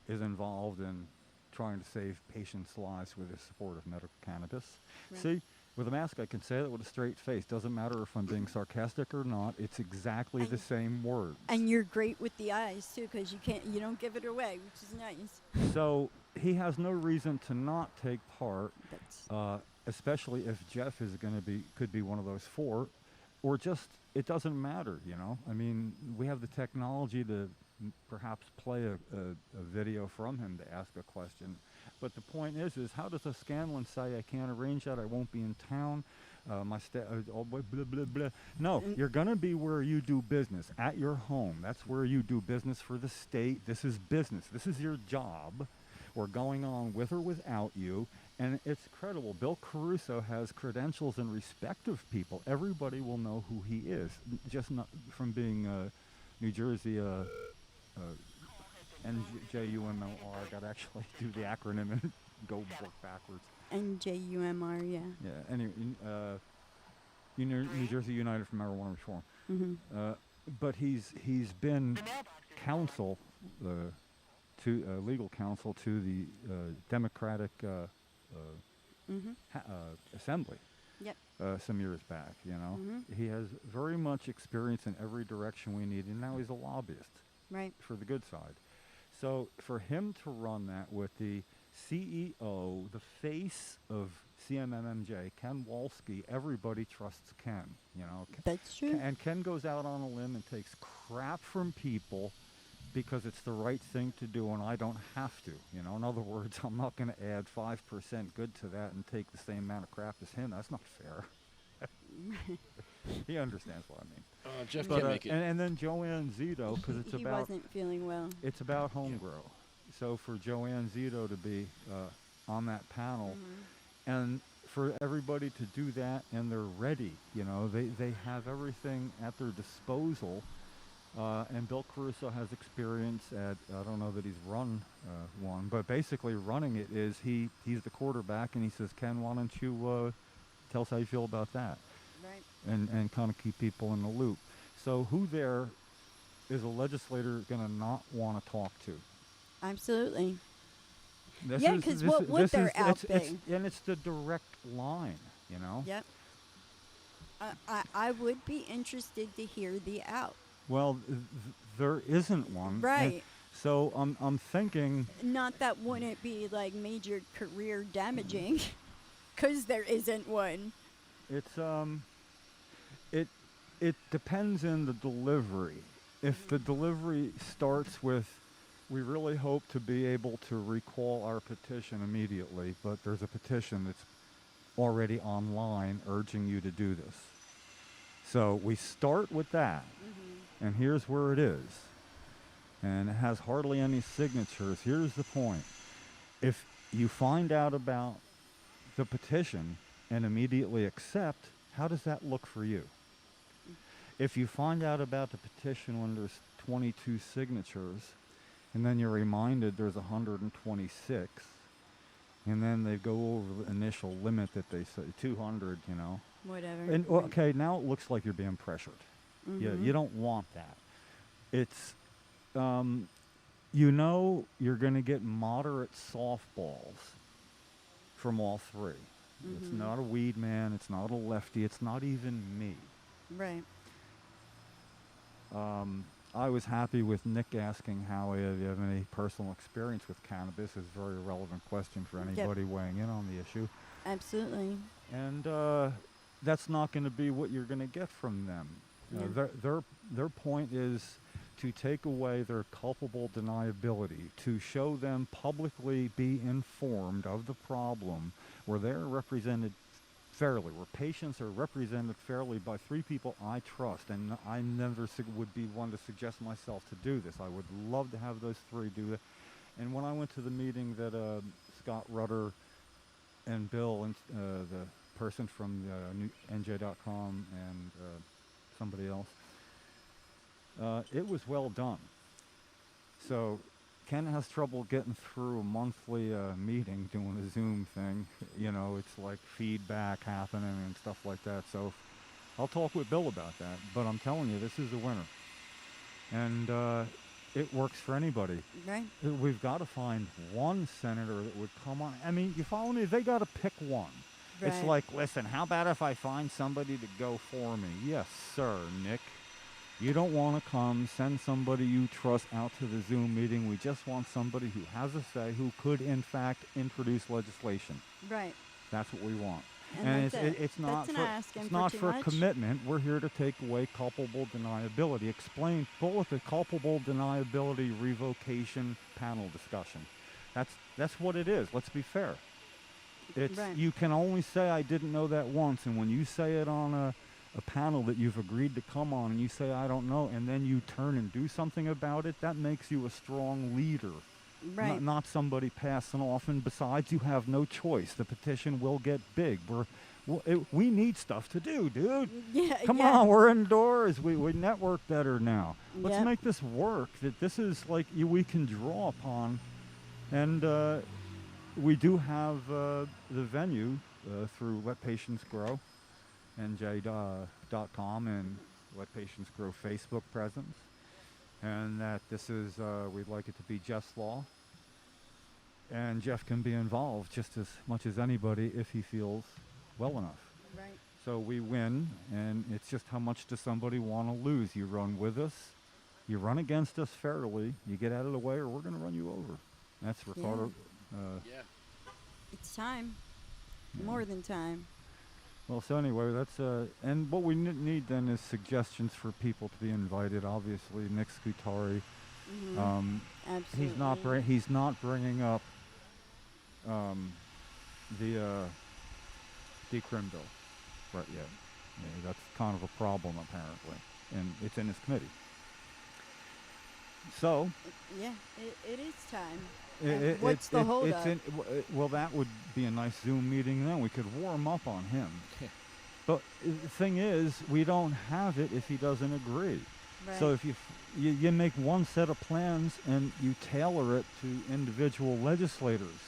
is involved in trying to save patients' lives with the support of medical cannabis. Right. See, with a mask I can say that with a straight face. Doesn't matter if I'm being sarcastic or not. It's exactly the same words. And you're great with the eyes too, because you don't give it away, which is nice. So he has no reason to not take part, That's especially if Jeff could be one of those 4, or just it doesn't matter, you know. I mean, we have the technology to perhaps play a video from him to ask a question. But the point is how does a Scanlon say I can't arrange that? I won't be in town. Blah, blah, blah. No, you're going to be where you do business, at your home. That's where you do business for the state. This is business. This is your job. We're going on with or without you. And it's credible. Bill Caruso has credentials and respect of people. Everybody will know who he is, just not from being New Jersey NJUMOR. I got to actually do the acronym and go work backwards. NJUMR, yeah. Yeah. Anyway, New Jersey United for Marijuana Reform. But he's been counsel legal counsel to the Democratic Assembly. Yep. Some years back, you know. He has very much experience in every direction we need, and now he's a lobbyist. Right. For the good side. So for him to run that with the CEO, the face of CMMMJ, Ken Walski, everybody trusts Ken, you know. That's true. And Ken goes out on a limb and takes crap from people because it's the right thing to do and I don't have to, you know. In other words, I'm not going to add 5% good to that and take the same amount of crap as him. That's not fair. He understands what I mean. Jeff But, can't make it. and then Joanne Zito, because it's he about wasn't feeling well. it's about home grow. So for Joanne Zito to be on that panel, and for everybody to do that, and they're ready, you know, they have everything at their disposal. And Bill Caruso has experience at, I don't know that he's run one, but basically running it is he's the quarterback, and he says, Ken, why don't you tell us how you feel about that? Right. And kind of keep people in the loop. So who there is a legislator going to not want to talk to? Absolutely. This Yeah, is- 'cause this what is- would this their is- out it's, be? and it's the direct line, you know? Yep. I would be interested to hear the out. Well, there isn't one. and Right. so I'm thinking, Not that wouldn't be like major career damaging, because there isn't one. it's it depends in the delivery. If the delivery starts with, we really hope to be able to recall our petition immediately, but there's a petition that's already online urging you to do this. So we start with that, and here's where it is. And it has hardly any signatures. Here's the point. If you find out about the petition and immediately accept, how does that look for you? If you find out about the petition when there's 22 signatures, and then you're reminded there's 126, and then they go over the initial limit that they say, 200, you know. Whatever. And Right. okay, now it looks like you're being pressured. Yeah, Mhm. you don't want that. It's, you know, you're going to get moderate softballs from all three. It's Mhm. not a weed man. It's not a lefty. It's not even me. Right. I was happy with Nick asking Howie if you have any personal experience with cannabis. It's a very relevant question for Yep. anybody weighing in on the issue. Absolutely. And that's not going to be what you're going to get from them. Yeah. Their point is to take away their culpable deniability, to show them publicly be informed of the problem, where they're represented fairly, where patients are represented fairly by three people I trust, and I never would be one to suggest myself to do this. I would love to have those three do it. And when I went to the meeting that Scott Rutter and Bill and the person from NJ.com and somebody else, it was well done. So Ken has trouble getting through a monthly meeting, doing a Zoom thing. You know, it's like feedback happening and stuff like that. So I'll talk with Bill about that. But I'm telling you, this is a winner. And it works for anybody. Right. We've got to find one senator that would come on. I mean, you follow me? They got to pick one. It's Right. like, listen, how about if I find somebody to go for me? Yes, sir, Nick. You don't want to come, send somebody you trust out to the Zoom meeting. We just want somebody who has a say, who could, in fact, introduce legislation. Right. That's what we want. And that's it. It's not That's for not asking it's for not too for much. commitment. We're here to take away culpable deniability. Explain both the culpable deniability revocation panel discussion. That's what it is. Let's be fair. It's Right. you can only say I didn't know that once, and when you say it on a panel that you've agreed to come on, and you say I don't know, and then you turn and do something about it, that makes you a strong leader. Right. Not somebody passing off. And besides, you have no choice. The petition will get big. We need stuff to do, dude. Yeah. Come yeah. on, we're indoors. We network better now. Let's Yep. make this work. That this is like we can draw upon. And we do have the venue through Let Patients Grow, NJ.com, and Let Patients Grow Facebook presence. And that this is, we'd like it to be Jeff's Law. And Jeff can be involved just as much as anybody if he feels well enough. Right. So we win, and it's just how much does somebody want to lose? You run with us, you run against us fairly, you get out of the way, or we're going to run you over. That's Ricardo. Yeah. It's time. More than time. Well, so anyway, that's and what we need then is suggestions for people to be invited. Obviously, Nick Scutari. Mhm. Absolutely. He's not bringing up the decrim bill right yet. Yeah, that's kind of a problem apparently, and it's in his committee. So Yeah. It is time. it's What's the holdup? well, that would be a nice Zoom meeting. Then we could warm up on him. But the thing is, we don't have it if he doesn't agree. So Right. if you make one set of plans and you tailor it to individual legislators,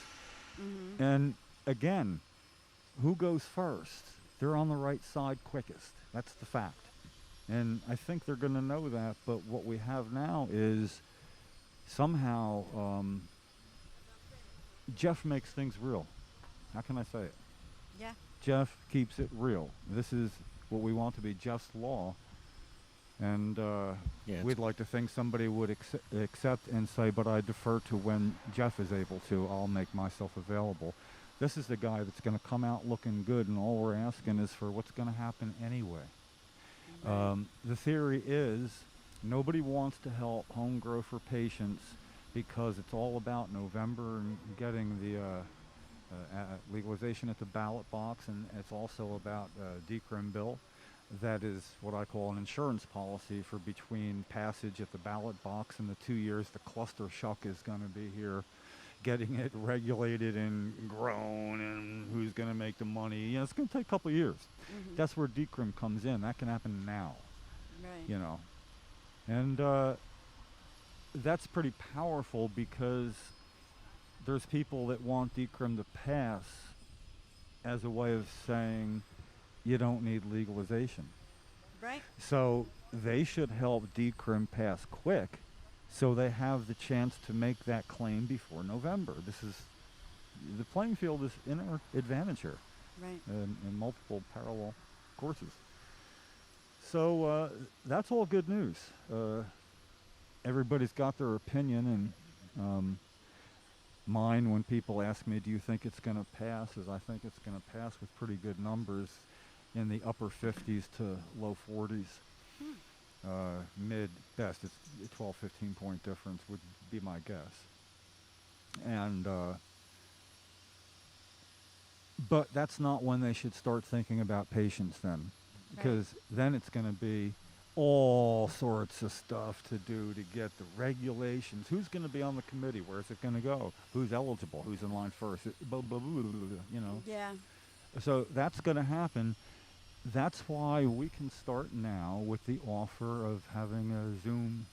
Mhm. and again, who goes first? They're on the right side quickest. That's the fact. And I think they're going to know that. But what we have now is somehow Jeff makes things real. How can I say it? Yeah. Jeff keeps it real. This is what we want to be Jeff's law. And Yeah, we'd like to think somebody would accept and say, but I defer to when Jeff is able to. I'll make myself available. This is the guy that's going to come out looking good, and all we're asking is for what's going to happen anyway. Right. The theory is nobody wants to help home grow for patients because it's all about November and getting the legalization at the ballot box, and it's also about decrim bill. That is what I call an insurance policy for between passage at the ballot box and the 2 years the cluster shock is going to be here, getting it regulated and grown, and who's going to make the money. You know, it's going to take a couple of years. Mhm. That's where decrim comes in. That can happen now, Right. you know. And that's pretty powerful because there's people that want decrim to pass as a way of saying you don't need legalization. Right. So they should help decrim pass quick so they have the chance to make that claim before November. This is the playing field is in our advantage here Right. in multiple parallel courses. So that's all good news. Everybody's got their opinion, and mine, when people ask me, do you think it's going to pass, is I think it's going to pass with pretty good numbers in the upper 50s to low 40s. Mid best, it's a 12, 15 point difference would be my guess. And but that's not when they should start thinking about patients then, because then it's going to be all sorts of stuff to do to get the regulations. Who's going to be on the committee? Where's it going to go? Who's eligible? Who's in line first? Blah, blah, blah, blah, blah, you know. Yeah. So that's going to happen. That's why we can start now with the offer of having a Zoom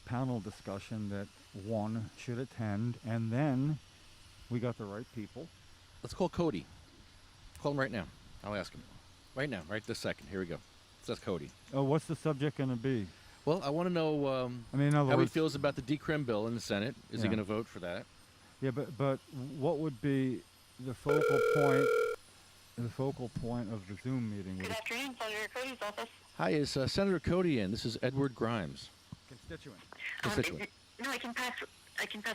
panel discussion that one should attend, and then we got the right people. Let's call Cody. Call him right now. I'll ask him. Right now, right this second. Here we go. So that's Cody. Oh, what's the subject going to be? Well, I want to know I mean, in other how he words, feels about the decrim bill in the Senate. Is he Yeah. going to vote for that? yeah, but what would be the focal point? The focal point of the Zoom meeting would Good afternoon, Senator Cody's office. Hi, is Senator Cody in? This is Edward Grimes. constituent. Constituent. No, I can pass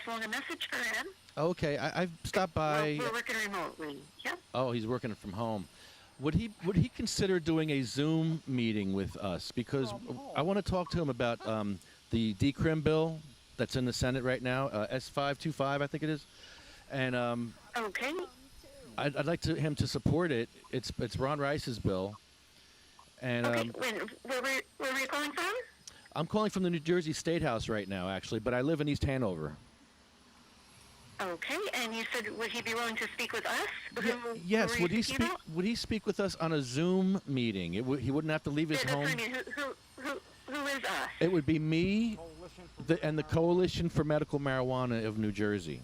along a message for him. Okay, I've stopped by. We're working remotely. Yep. Oh, he's working from home. Would he consider doing a Zoom meeting with us? Because I want to talk to him about the decrim bill that's in the Senate right now, S525, I think it is, and Okay. I'd like him to support it. It's Ron Rice's bill, and Okay. Where were you calling from? I'm calling from the New Jersey State House right now, actually, but I live in East Hanover. Okay. And you said would he be willing to speak with us? Yes, Who were would you he speaking speak? about? Would he speak with us on a Zoom meeting? He wouldn't have to leave his Yeah, that's home. what I mean. Who is us? It would be me and the Coalition for Medical Marijuana of New Jersey.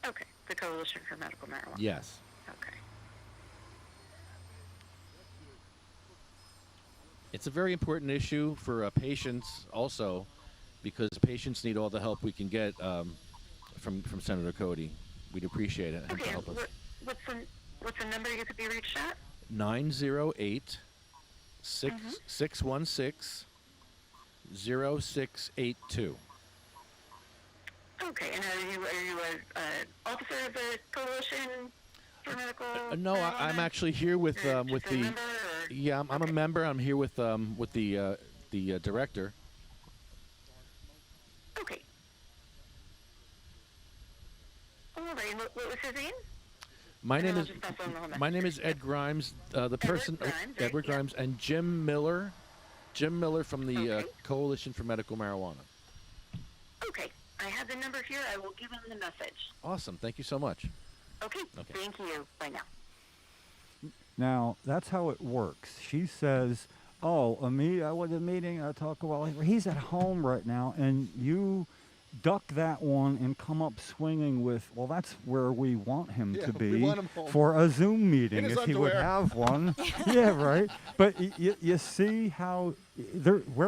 Okay. The Coalition for Medical Marijuana. Yes. Okay. It's a very important issue for patients also, because patients need all the help we can get from Senator Cody. We'd appreciate it. Him to Okay. help us. What's the number you could be reached at? 908 616 0682. Okay. And are you an officer of the Coalition for Medical? No, I'm Marijuana? actually here with Or with just a the. member, or- Yeah, I'm a Okay. member. I'm here with the director. Okay. All right. What was his name? My And name I'll is just pass on the whole my name message. is Ed Grimes. The person Grimes, right, Edward yeah. Grimes and Jim Miller. Jim Miller from the Okay. Coalition for Medical Marijuana. Okay. I have the number here. I will give him the message. Awesome. Thank you so much. Okay. Okay. Thank you. Bye now. Now, that's how it works. She says, Oh, with a meeting, talk about, he's at home right now, and you duck that one and come up swinging with, well, that's where we want him Yeah, to we be want him home. for a Zoom meeting his if he would underwear. have one. Yeah, right. But you see how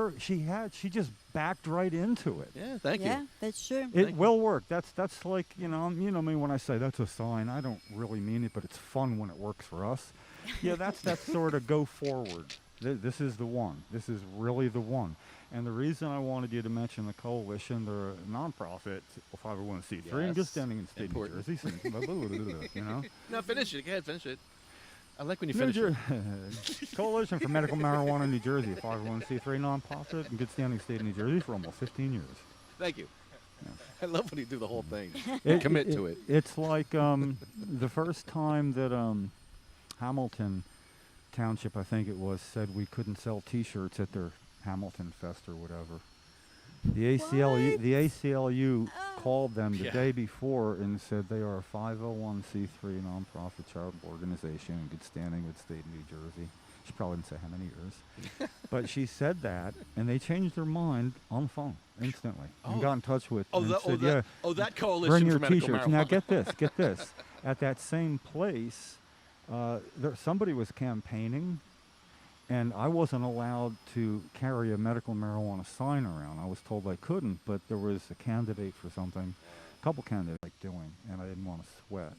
she just backed right into it. Yeah, thank yeah, you. that's true. It Thank you. will work. That's like, you know me when I say that's a sign. I don't really mean it, but it's fun when it works for us. Yeah, that's sort of go forward. This is the one. This is really the one. And the reason I wanted you to mention the coalition, they're a nonprofit, 501c3, in good Yes. standing in the state Important. of New Jersey. You know, No, finish it. Go ahead, finish it. I like when you New finish it. Coalition for Medical Marijuana in New Jersey, a 501c3 nonprofit in good standing state of New Jersey for almost 15 years. Thank you. I love when you do the whole thing. It- Commit to it. It's like the first time that Hamilton Township, I think it was, said we couldn't sell T-shirts at their Hamilton Fest or whatever. The ACLU, What? the ACLU Oh. called them the Yeah. day before and said they are a 501c3 nonprofit charitable organization in good standing with the state of New Jersey. She probably didn't say how many years, but she said that, and they changed their mind on the phone instantly and Oh. got in touch with and said, that coalition bring your for medical T-shirts. marijuana. Now get this. At that same place, somebody was campaigning, and I wasn't allowed to carry a medical marijuana sign around. I was told I couldn't, but there was a candidate for something, a couple candidates like doing, and I didn't want to sweat.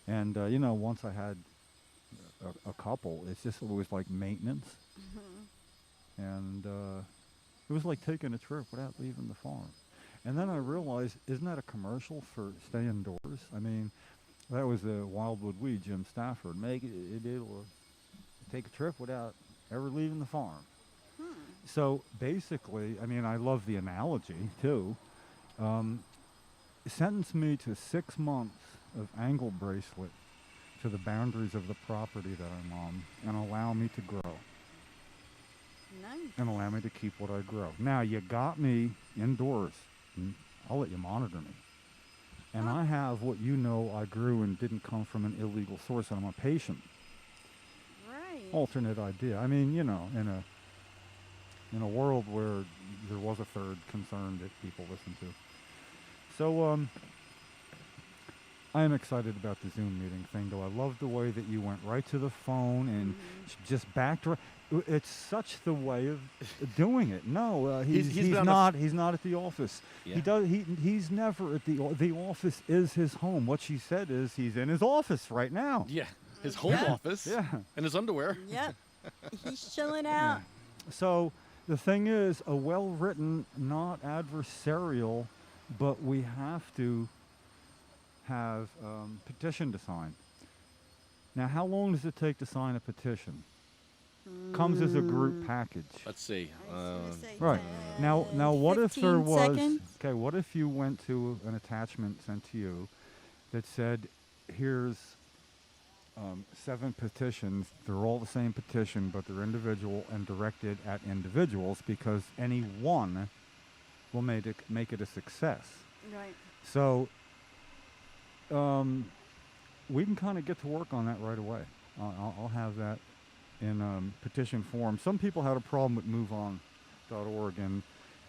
And once I had a couple, it was like maintenance, and it was like taking a trip without leaving the farm. And then I realized, isn't that a commercial for stay indoors? I mean, that was the Wildwood Weed, Jim Stafford. Make it able to take a trip without ever leaving the farm. So basically, I mean, I love the analogy too. Sentence me to 6 months of ankle bracelet to the boundaries of the property that I'm on, and allow me to grow, Nice. and allow me to keep what I grow. Now, you got me indoors, and I'll let you monitor me. And I have what I grew and didn't come from an illegal source, and I'm a patient. Right. Alternate idea. I mean, in a world where there was a third concern that people listen to. So, I am excited about the Zoom meeting thing, though. I love the way that you went right to the phone and just backed. It's such the way of doing it. No, he's not. He's not at the office. Yeah. He does. He's never at the office. Is his home. What she said is he's in his office right now. Yeah, his home Yeah. office. Yeah. And his underwear. Yep. He's chilling out. So the thing is, a well-written, not adversarial, but we have to have petition to sign. Now, how long does it take to sign a petition? Comes as a group package. Let's see. I was gonna say Right. Now, what if there 15 was? seconds? Okay, what if you went to an attachment sent to you that said, "Here's 7 petitions. They're all the same petition, but they're individual and directed at individuals because any one will make it a success." Right. So we can kind of get to work on that right away. I'll have that in petition form. Some people had a problem with MoveOn.org, and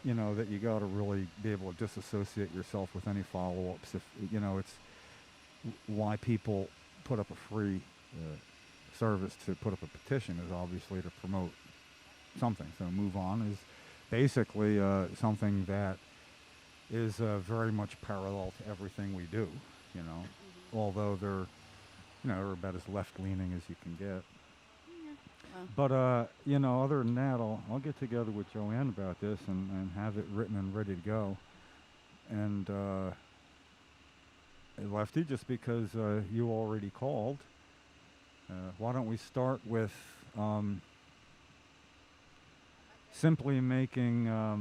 that you got to really be able to disassociate yourself with any follow-ups. If it's why people put up a free service to put up a petition is obviously to promote something. So MoveOn is basically something that is very much parallel to everything we do. Although they're about as left-leaning as you can get. But other than that, I'll get together with Joanne about this and have it written and ready to go. And Lefty, just because you already called, why don't we start with simply making a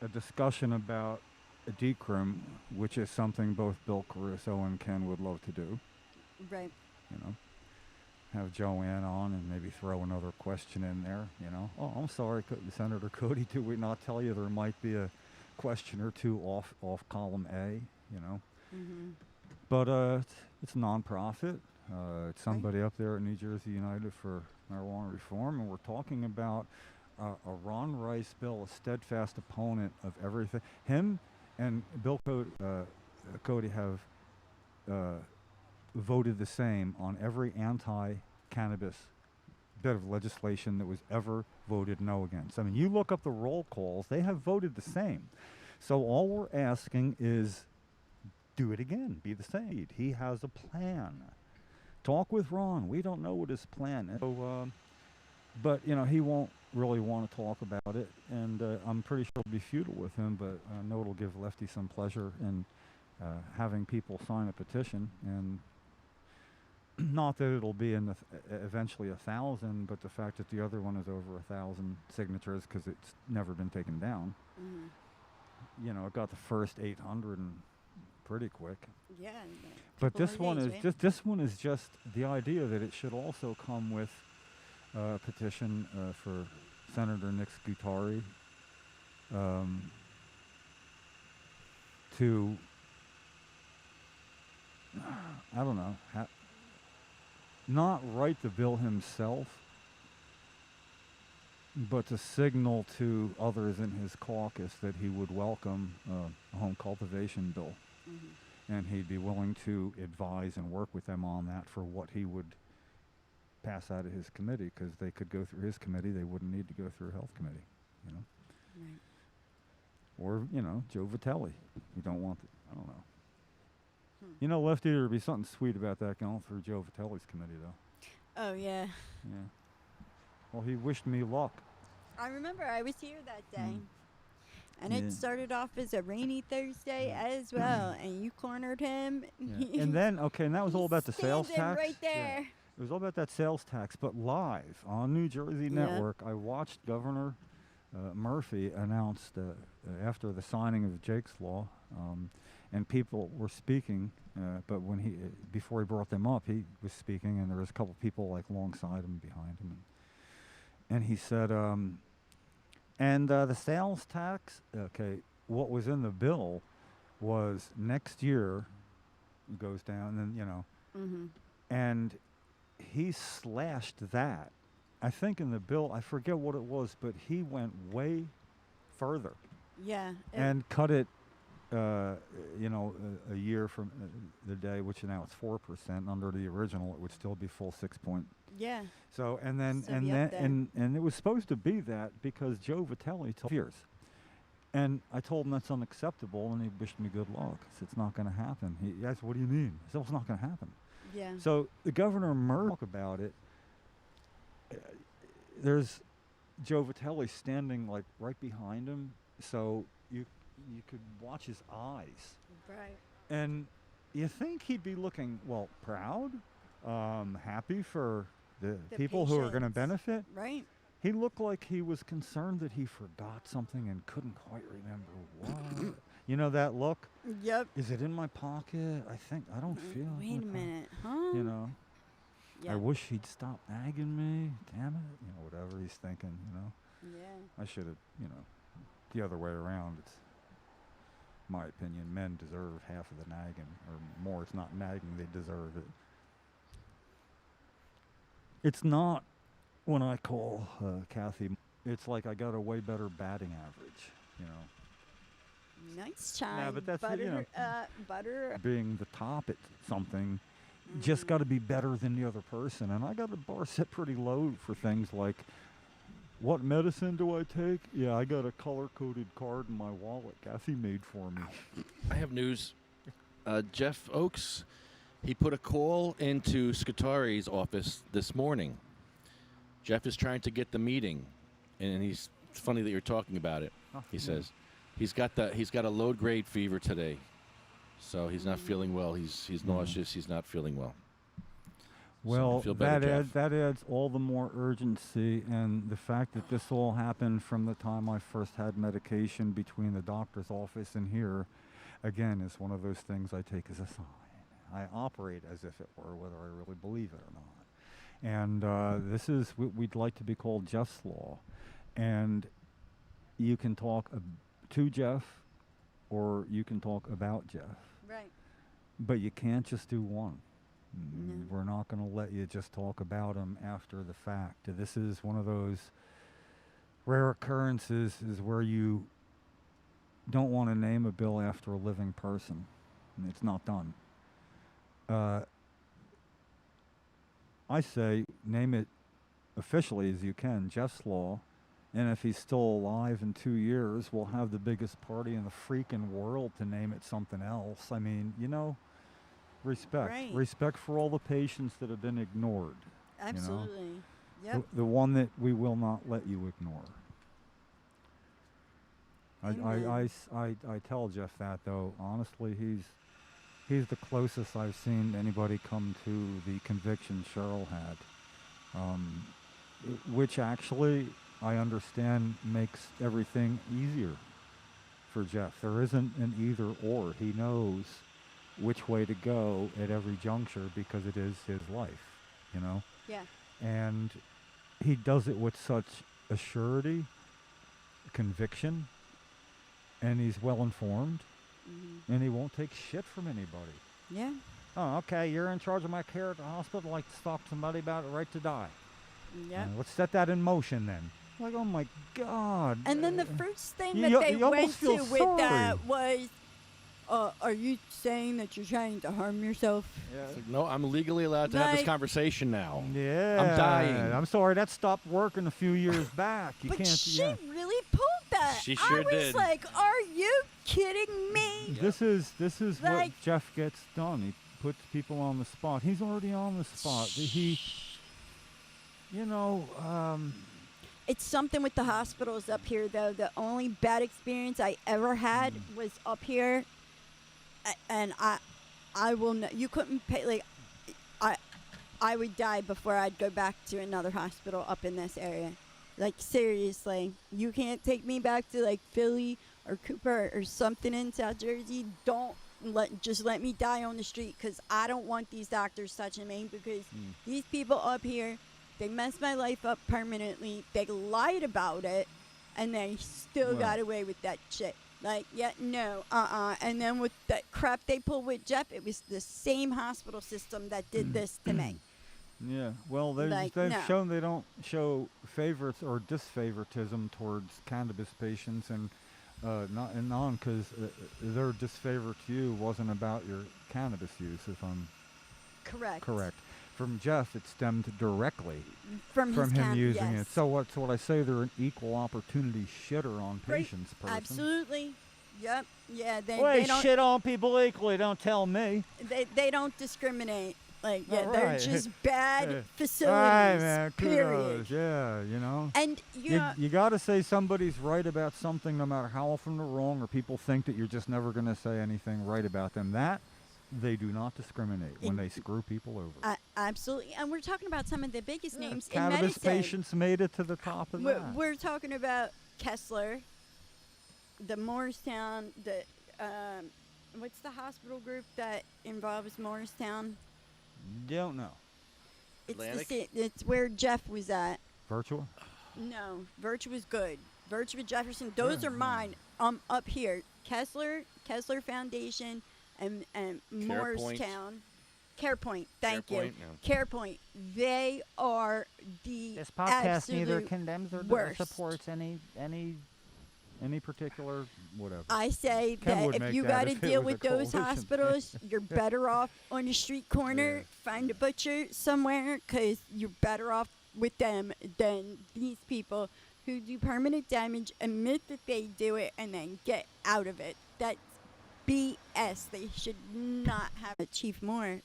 discussion about a decrim, which is something both Bill Caruso and Ken would love to do. Right. Have Joanne on and maybe throw another question in there. Oh, I'm sorry, Senator Cody, did we not tell you there might be a question or two off column A? But it's a nonprofit. It's somebody up there at New Jersey United for marijuana reform, and we're talking about a Ron Rice bill, a steadfast opponent of everything. Him and Bill Cody have voted the same on every anti-cannabis bit of legislation that was ever voted no against. I mean, you look up the roll calls, they have voted the same. So all we're asking is do it again, be the same. He has a plan. Talk with Ron. We don't know what his plan is. So, but, you know, he won't really want to talk about it, and I'm pretty sure it'll be futile with him, but I know it'll give Lefty some pleasure in having people sign a petition, and not that it'll be in eventually 1,000, but the fact that the other one is over 1,000 signatures because it's never been taken down. Mm-hmm. You know, it got the first 800 and pretty quick. Yeah. But this one is just the idea that it should also come with a petition for Senator Nick Scutari to, I don't know, not write the bill himself, but to signal to others in his caucus that he would welcome a home cultivation bill. Mm-hmm. And he'd be willing to advise and work with them on that for what he would pass out of his committee, because they could go through his committee. They wouldn't need to go through a health committee, you know. Right. Or, you know, Joe Vitelli. We don't want I don't know. Hmm. You know, Lefty, there'd be something sweet about that going through Joe Vitelli's committee, though. Oh, yeah. Yeah. Well, he wished me luck. I remember I was here that day. Mm. And it started off as a rainy Thursday as well, and you cornered him. Yeah. And then, okay, and that was all about the sales tax. Right there. Yeah. It was all about that sales tax, but live on New Jersey Network, I watched Governor Murphy announced after the signing of Jake's Law, and people were speaking, but when before he brought them up, he was speaking, and there was a couple people like alongside him, behind him, and he said, and the sales tax, okay, what was in the bill was next year it goes down, and you know, Mm-hmm. and he slashed that. I think in the bill, I forget what it was, but he went way further Yeah. and cut it, you know, a year from the day, which now it's 4%. Under the original, it would still be full 6 point. Yeah. So and then So and be then up there. and it was supposed to be that because Joe Vitelli told years, and I told him that's unacceptable, and he wished me good luck. I said, it's not going to happen. He asked, what do you mean? I said, it's not going to happen. Yeah. So the governor talk about it. There's Joe Vitelli standing like right behind him, so you could watch his eyes, Right. and you think he'd be looking proud, happy for the people who are going to patients. benefit. Right. He looked like he was concerned that he forgot something and couldn't quite remember what. You know that look? Yep. Is it in my pocket? I don't feel it. Wait a minute, huh? You know? Yeah. I wish he'd stop nagging me. Damn it. You know, whatever he's thinking, you know. Yeah. I should have, you know, the other way around. It's my opinion. Men deserve half of the nagging, or more. It's not nagging, they deserve it. It's not when I call Kathy, it's like I got a way better batting average, you know. Nice try. Yeah, but that's, butter, you know, butter. being the top at something, just got to be better than the other person. And I got a bar set pretty low for things like, what medicine do I take? Yeah, I got a color-coded card in my wallet Kathy made for me. I have news. Jeff Oakes, he put a call into Scutari's office this morning. Jeff is trying to get the meeting, and it's funny that you're talking about it. He says he's got a low grade fever today, so he's not feeling well. He's nauseous. He's not feeling well. Well, so feel better, that adds all the more urgency, and the fact that this all happened from the time I first had medication between the doctor's office and here, again, is one of those things I take as a sign. I operate as if it were, whether I really believe it or not. And this is what we'd like to be called Jeff's Law. And you can talk to Jeff, or you can talk about Jeff. Right. But you can't just do one. No. We're not going to let you just talk about him after the fact. This is one of those rare occurrences is where you don't want to name a bill after a living person. And it's not done. I say name it officially as you can, Jeff's Law. And if he's still alive in 2 years, we'll have the biggest party in the freaking world to name it something else. I mean, respect. Right. Respect for all the patients that have been ignored. Absolutely. Yep. The one that we will not let you ignore. Amen. I tell Jeff that, though. Honestly, he's the closest I've seen anybody come to the conviction Cheryl had. Which actually, I understand, makes everything easier for Jeff. There isn't an either or. He knows which way to go at every juncture because it is his life, Yeah. And he does it with such a surety, conviction, and he's well informed, and he won't take shit from anybody. Yeah. Oh, okay, you're in charge of my care at the hospital. I'd like to talk to somebody about a right to die. Yep. Let's set that in motion then. Like, oh my God. And then the first thing you- that you they almost went feel to with sorry. that was, are you saying that you're trying to harm yourself? It's like, no, I'm legally allowed to have this Like- conversation now. Yeah. I'm dying. I'm sorry, that stopped working a few years back. You But can't. she really pulled that. She sure I was did. like, are you kidding me? This is what Like- Jeff gets done. He puts people on the spot. He's already on the spot. He, It's something with the hospitals up here, though. The only bad experience I ever had was up here, and I will. You couldn't pay. Like, I would die before I'd go back to another hospital up in this area. Like, seriously, you can't take me back to like Philly or Cooper or something in South Jersey. Don't just let me die on the street, because I don't want these doctors touching me, because these people up here, they messed my life up permanently. They lied about it, and they still got away with that shit. Like, And then with that crap they pulled with Jeff, it was the same hospital system that did this to me. Yeah. Well, they've no. shown they don't show favorites or disfavoritism towards cannabis patients, and because their disfavor to you wasn't about your cannabis use, if I'm correct. From Jeff, it stemmed directly From him using yes. it. So what I say, they're an equal opportunity shitter on Right. patients. Person. Absolutely. Yep. Yeah. They Well, they don't. shit on people equally. Don't tell me. They don't discriminate. Like, yeah, Oh, they're right. just bad All right, facilities. man. Period. Kudos. Yeah, And You got to say somebody's right about something, no matter how often they're wrong, or people think that you're just never going to say anything right about them. That they do not discriminate when they screw people over. absolutely. And we're talking about some of the biggest names in Cannabis medicine. patients made it to the top of that. We're talking about Kessler, the Morristown, the what's the hospital group that involves Morristown? Don't know. Atlantic? It's where Jeff was at. Virtual? No, Virtue was good. Virtue and Jefferson, those are mine. Up here, Kessler Foundation, and Morristown. CarePoint, thank you. CarePoint, CarePoint, they are the This podcast neither absolute condemns or worst. supports any particular whatever. I say Ken that would if make you that got to if it deal was a with those coalition. hospitals, you're better off on the street corner. Yeah. Find a butcher somewhere, because you're better off with them than these people who do permanent damage, admit that they do it, and then get out of it. That's BS. They should not have it. Chief Moore,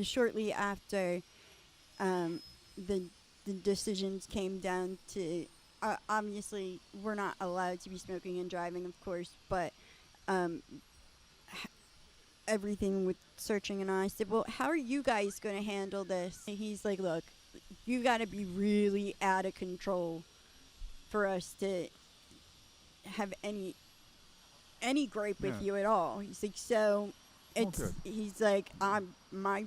shortly after the decisions came down to, obviously we're not allowed to be smoking and driving, of course, but everything with searching, and I said, well, how are you guys going to handle this? And he's like, look, you got to be really out of control for us to have any gripe with Yeah. you at all. He's like, so it's good. he's like, my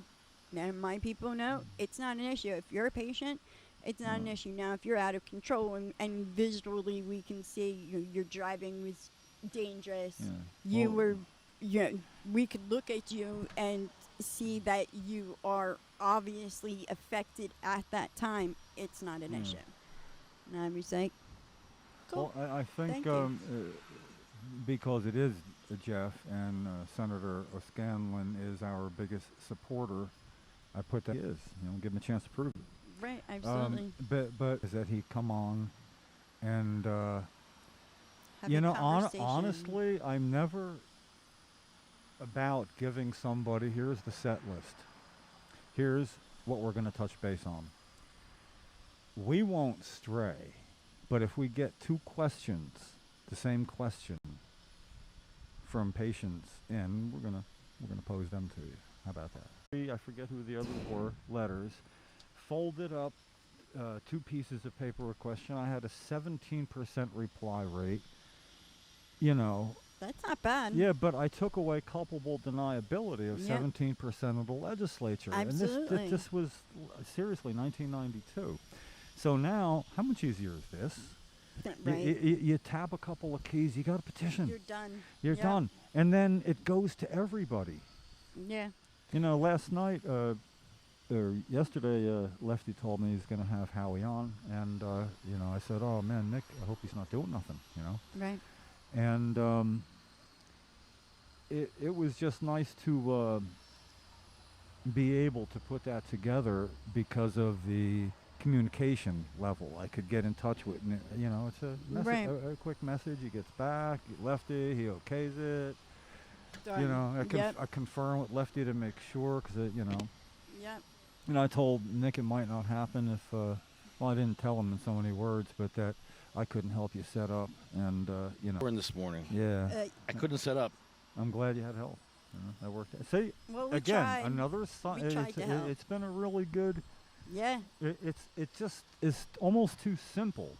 people know it's not an issue. If you're a patient, it's not an issue. Now, if you're out of control and visually we can see your driving was dangerous, Yeah. you Well- were, we could look at you and see that you are obviously affected at that time, it's not an Mm. issue. And I was like, cool. Well, I think Thank you. because it is Jeff and Senator O'Scanlan is our biggest supporter, I put that is, give him a chance to prove it. Right, absolutely. But is that he come on and Have a conversation. honestly, I'm never about giving somebody, here's the set list. Here's what we're going to touch base on. We won't stray, but if we get two questions, the same question from patients in, we're gonna pose them to you. How about that? I forget who the other were. Letters folded up, 2 pieces of paper with question. I had a 17% reply rate. That's not bad. Yeah, but I took away culpable deniability of Yep. 17% of the legislature. Absolutely. And this was seriously 1992. So now, how much easier is this? Right. You tap a couple of keys, you got a petition. You're done. You're Yep. done. And then it goes to everybody. Yeah. Last night, or yesterday, Lefty told me he's going to have Howie on. And, I said, oh, man, Nick, I hope he's not doing nothing, Right. And it was just nice to be able to put that together because of the communication level I could get in touch with. And it's a, Right. a quick message. He gets back. Lefty, he okays it. Done. Yep. I confirm with Lefty to make sure because, Yep. I told Nick it might not happen if, I didn't tell him in so many words, but that I couldn't help you set up. And, Born this morning. yeah, I couldn't set up. I'm glad you had help. That worked. See, Well, we again, tried. another sign. We tried to help. It's been a really good. Yeah. It just is almost too simple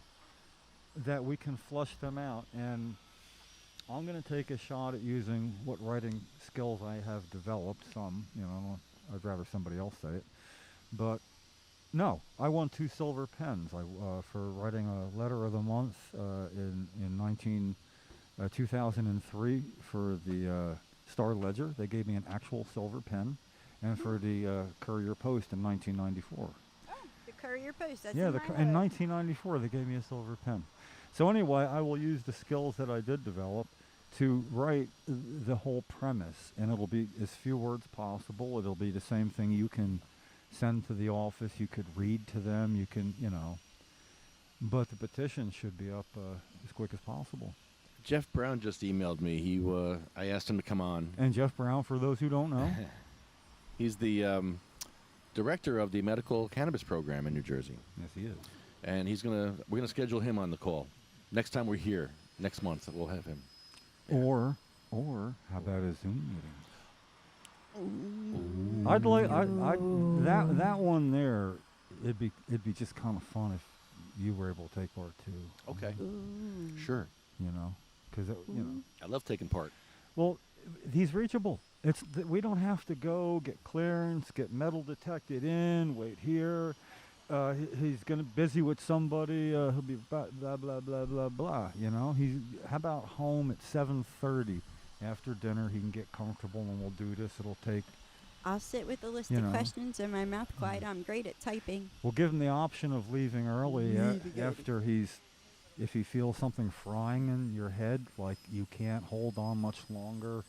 that we can flush them out. And I'm going to take a shot at using what writing skills I have developed. Some, I'd rather somebody else say it. But no, I won 2 silver pens for writing a letter of the month in 2003 for the Star Ledger. They gave me an actual silver pen. And for the Courier Post in 1994. Oh, the Courier Post. That's Yeah, in my in note. 1994 they gave me a silver pen. So anyway, I will use the skills that I did develop to write the whole premise, and it'll be as few words possible. It'll be the same thing you can send to the office. You could read to them. You can, but the petition should be up as quick as possible. Jeff Brown just emailed me. I asked him to come on. And Jeff Brown, for those who don't know, He's the director of the medical cannabis program in New Jersey, yes, he is. and we're gonna schedule him on the call next time we're here next month. We'll have him. Or how about a Zoom meeting? I'd like that one there. It'd be just kind of fun if you were able to take part too. Okay, Ooh. sure. Because I love taking part. well, he's reachable. We don't have to go get clearance, get metal detected in, wait here. He's gonna busy with somebody. He'll be blah blah blah blah blah blah. How about home at 7:30 after dinner? He can get comfortable and we'll do this. It'll take. I'll sit with a list You of know. questions and my mouth quiet. I'm great at typing. We'll give him the option of leaving early Leaving early. after if he feels something frying in your head, like you can't hold on much longer,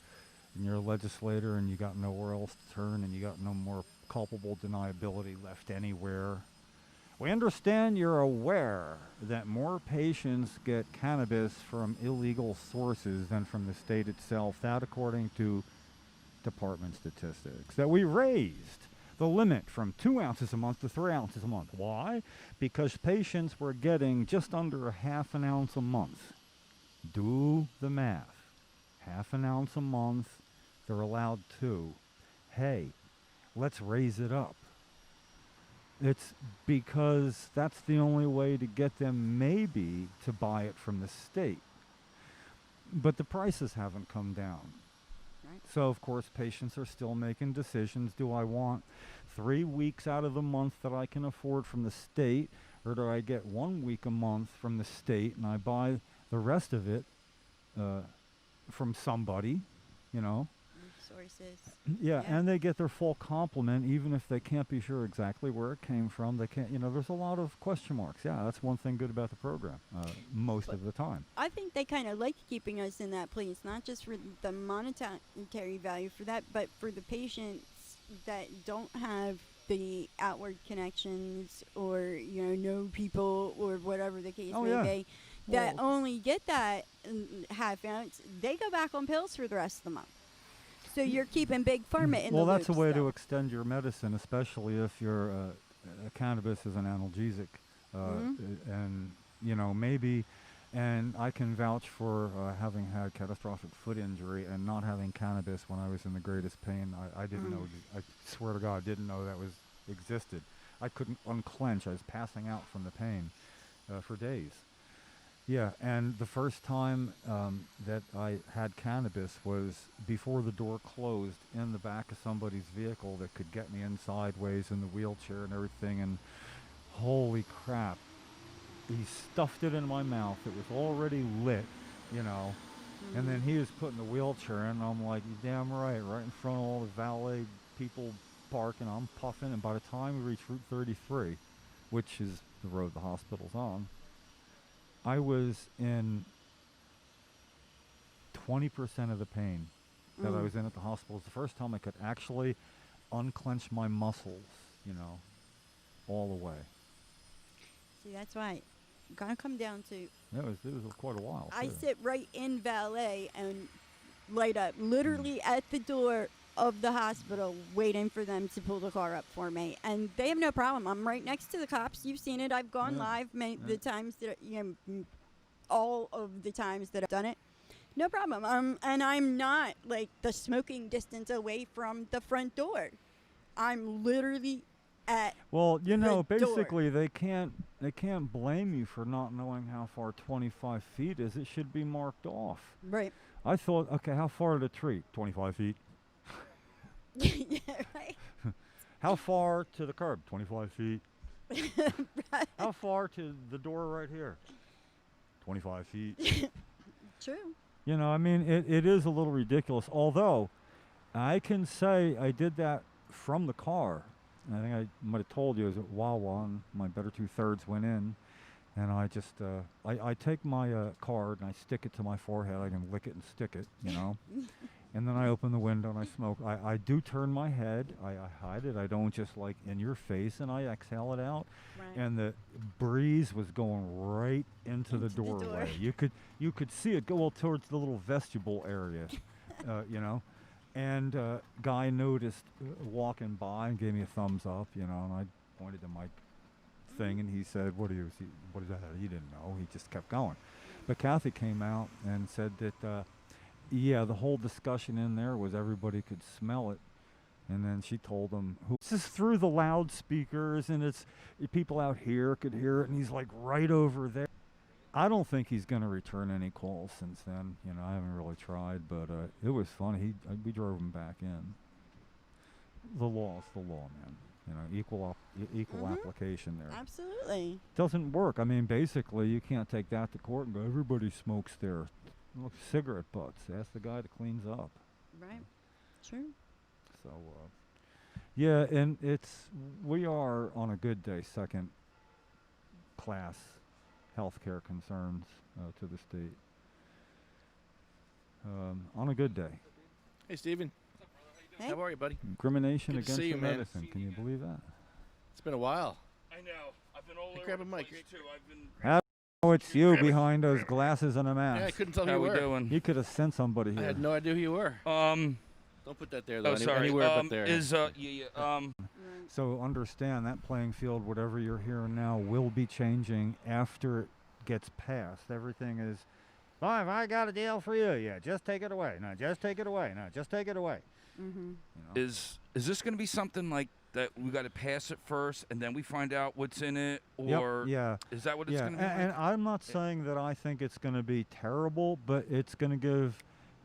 and you're a legislator and you got nowhere else to turn and you got no more culpable deniability left anywhere. We understand you're aware that more patients get cannabis from illegal sources than from the state itself. That according to department statistics. That we raised the limit from 2 ounces a month to 3 ounces a month. Why? Because patients were getting just under a half an ounce a month. Do the math. Half an ounce a month, they're allowed 2. Hey, let's raise it up. It's because that's the only way to get them maybe to buy it from the state. But the prices haven't come down. Right. So, of course, patients are still making decisions. Do I want 3 weeks out of the month that I can afford from the state, or do I get 1 week a month from the state and I buy the rest of it from somebody, sources. Yeah, Yeah. and they get their full complement, even if they can't be sure exactly where it came from. They can't, there's a lot of question marks. Yeah, that's one thing good about the program, most But of the time. I think they kind of like keeping us in that place, not just for the monetary value for that, but for the patients that don't have the outward connections or know people or whatever the case Oh, may yeah. be, that Well, only get that half ounce. They go back on pills for the rest of the month. So you're keeping big pharma in well, the that's a loop way still. to extend your medicine, especially if your cannabis is an analgesic, and maybe. And I can vouch for having had catastrophic foot injury and not having cannabis when I was in the greatest pain. I didn't know. I swear to God, I didn't know that was existed. I couldn't unclench. I was passing out from the pain for days. Yeah, and the first time that I had cannabis was before the door closed in the back of somebody's vehicle that could get me in sideways in the wheelchair and everything. And holy crap, he stuffed it in my mouth. It was already lit, and then he was putting the wheelchair in. And I'm like, you damn right in front of all the valet people parking. I'm puffing, and by the time we reached Route 33, which is the road the hospital's on, I was in 20% of the pain that I was in at the hospital. It was the first time I could actually unclench my muscles, all the way. See, that's why. Gotta come down to. Yeah, it was quite a while. I too. sit right in valet and light up, literally at the door of the hospital, waiting for them to pull the car up for me, and they have no problem. I'm right next to the cops. You've seen it. I've gone Yeah. live the times that all of the times that I've done it. No problem. And I'm not like the smoking distance away from the front door. I'm literally at. Well, the door. basically they can't blame you for not knowing how far 25 feet is. It should be marked off. Right. I thought, okay, how far to the tree? 25 feet. Yeah, right. How far to the curb? 25 feet. Right. How far to the door right here? 25 feet. True. It is a little ridiculous. Although, I can say I did that from the car. I think I might have told you, I was at Wawa, and my better 2/3 went in. And I just, I take my card and I stick it to my forehead. I can lick it and stick it, And then I open the window and I smoke. I do turn my head. I hide it. I don't just like in your face, and I exhale it out. Right. And the breeze was going right into the Into the door. doorway. You could see it go towards the little vestibule area, And guy noticed walking by and gave me a thumbs up, and I pointed to my thing, and he said, what is that? He didn't know. He just kept going. But Kathy came out and said that, the whole discussion in there was everybody could smell it. And then she told him, this is through the loudspeakers, and it's people out here could hear it, and he's like right over there. I don't think he's going to return any calls since then. I haven't really tried, but it was funny. We drove him back in. The law is the law, man. Equal application there. Absolutely. Doesn't work. I mean, basically, you can't take that to court and go, everybody smokes there. Look, cigarette butts. Ask the guy that cleans up. Right. True. So, yeah, and we are on a good day, second class healthcare concerns to the state. On a good day. Hey, Steven. Hey. How are you, buddy? Incrimination Good to against see you, your man. medicine. Can you believe that? It's been a while. I know. I've been all Hey, over grab the a mic. place too. I've been. Oh, it's you behind those glasses and a mask. Yeah, I couldn't tell who How you we were. doing? You could have sent somebody I here. had no idea who you were. Don't put that there, though. Oh, sorry. Anywhere but there. Right. So understand that playing field, whatever you're hearing now, will be changing after it gets passed. Everything is, oh, if I got a deal for you, yeah, just take it away. No, just take it away. No, just take it away. Mm-hmm. Is this going to be something like that? We got to pass it first, and then we find out what's in it, Yep, or yeah. is that what it's Yeah, going to be? and I'm not saying that I think it's going to be terrible, but it's going to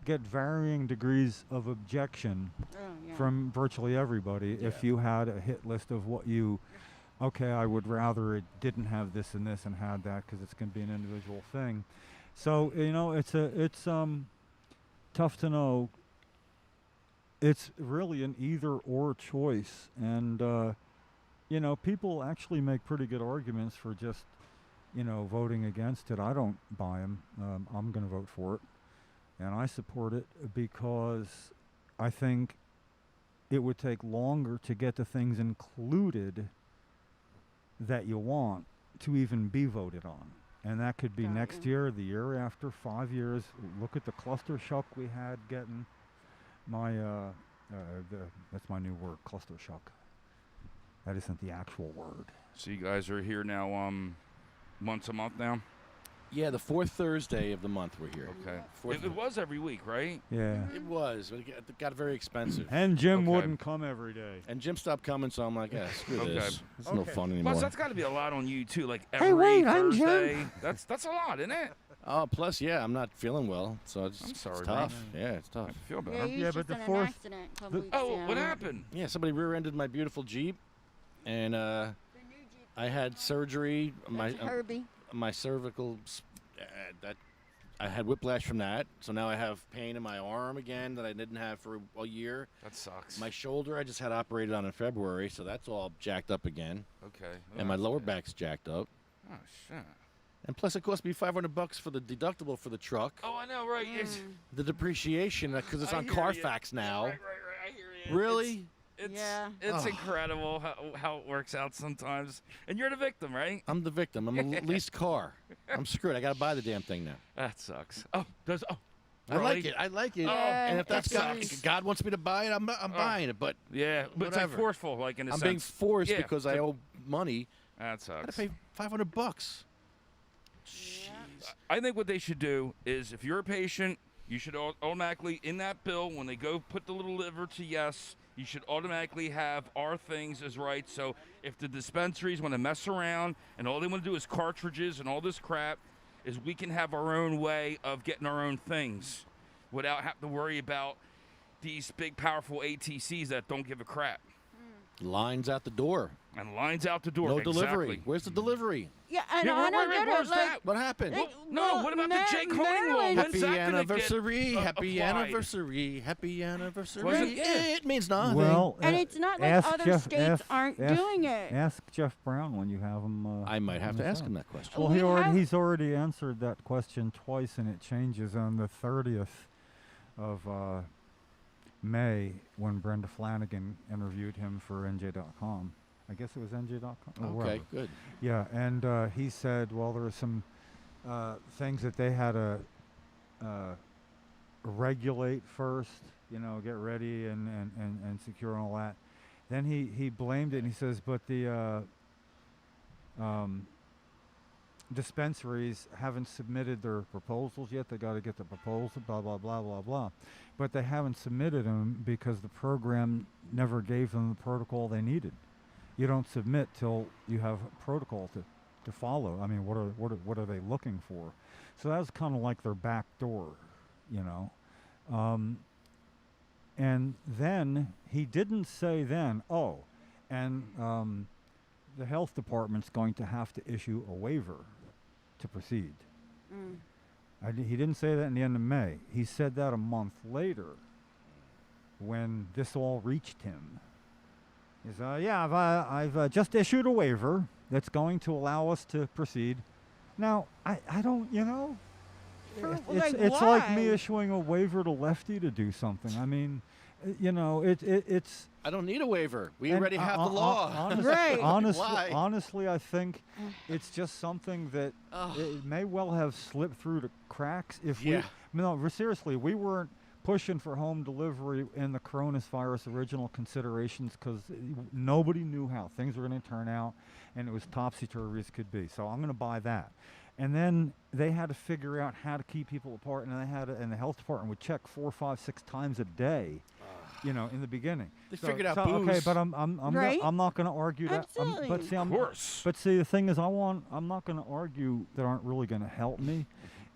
get varying degrees of objection Oh, yeah. from virtually everybody if you had a hit list of what you, okay, I would rather it didn't have this and this and had that because it's going to be an individual thing. So, it's tough to know it's really an either or choice, and people actually make pretty good arguments for just voting against it. I don't buy them. I'm going to vote for it, and I support it because I think it would take longer to get the things included that you want to even be voted on. And that could be next year, the year after, 5 years. Look at the cluster shock we had getting my, that's my new word, cluster shock. That isn't the actual word. So you guys are here now once a month now? Yeah, the fourth Thursday of the month we're here. Okay. Fourth It was every week, right? Yeah. It was. It got very expensive. And Jim Okay. wouldn't come every day. And Jim stopped coming, so I'm like, yeah, screw Okay. this. It's no fun anymore. Plus, that's got to be a lot on you, too. Like every Hey, wait, I'm Jim. Thursday. That's a lot, isn't it? Oh, plus, yeah, I'm not feeling well, so it's, I'm sorry, it's bro. tough. Yeah, it's tough. I feel Yeah, better. he Yeah, was but just the in an fourth- accident a couple the- weeks Oh, ago. what happened? Yeah, somebody rear-ended my beautiful Jeep, and I had surgery. That's Herbie. My cervical, that I had whiplash from that, so now I have pain in my arm again that I didn't have for a year. That sucks. My shoulder I just had operated on in February, so that's all jacked up again. Okay. And my lower back's jacked up. Oh, shit. And plus, it cost me $500 for the deductible for the truck. Oh, I know, right? It's, The depreciation, because it's I on hear Carfax you. now. Right. I hear you. Really? It's Yeah. It's Oh. incredible how it works out sometimes. And you're the victim, right? I'm the victim. I'm a leased car. I'm screwed. I got to buy the damn thing now. That sucks. Oh, I like really? it. I like it. Yeah, And if that's that God, sucks. God wants me to buy it, I'm buying it. But Yeah, but it's like Whatever. forceful, like in a I'm sense. being forced Yeah, because I owe money. That I got sucks. to pay $500. I think what they should do is, if you're a patient, you should automatically, in that bill, when they go put the little liver to yes, you should automatically have our things as right. So if the dispensaries want to mess around and all they want to do is cartridges and all this crap, is we can have our own way of getting our own things without having to worry about these big, powerful ATCs that don't give a crap. Lines out the door. And lines out the door. No Exactly. delivery. Where's the delivery? Yeah, I Yeah, know. I don't where's get it. Like, that? What happened? Well, No, what about the Jake Honing law? Maryland- When's Happy that gonna anniversary. get, Happy applied? anniversary. Happy anniversary. Was it? Yeah. It means nothing. Well, and it's not like ask other Jeff- states aren't doing it. Ask Jeff Brown when you have him. I might have on to the ask show. him that question. Well, We have- he's already answered that question twice, and it changes on the 30th of May when Brenda Flanagan interviewed him for NJ.com. I guess it was NJ.com. or Okay, wherever. good. Yeah, and he said, well, there are some things that they had to regulate first, get ready and secure and all that. Then he blamed it, and he says, but the dispensaries haven't submitted their proposals yet. They got to get the proposal, blah, blah, blah, blah, blah. But they haven't submitted them because the program never gave them the protocol they needed. You don't submit till you have a protocol to follow. I mean, what are they looking for? So that was kind of like their back door, and then he didn't say then, the health department's going to have to issue a waiver to proceed. He didn't say that in the end of May. He said that a month later when this all reached him. He said, I've just issued a waiver that's going to allow us to proceed. Now, I don't, it's like me why? issuing a waiver to Lefty to do something. I mean, it's... I don't need a waiver. We and already have the law. Right. Why? Honestly, I think it's just something that it may well have slipped through the cracks. Seriously, we weren't pushing for home delivery in the coronavirus original considerations because nobody knew how things were going to turn out, and it was topsy-turvy as could be. So I'm going to buy that. And then they had to figure out how to keep people apart, and the health department would check 4, 5, 6 times a day. In the beginning. They figured out Okay, booze. but I'm Right? not going to argue that. Absolutely. Of course. But see, the thing is, I'm not going to argue that aren't really going to help me.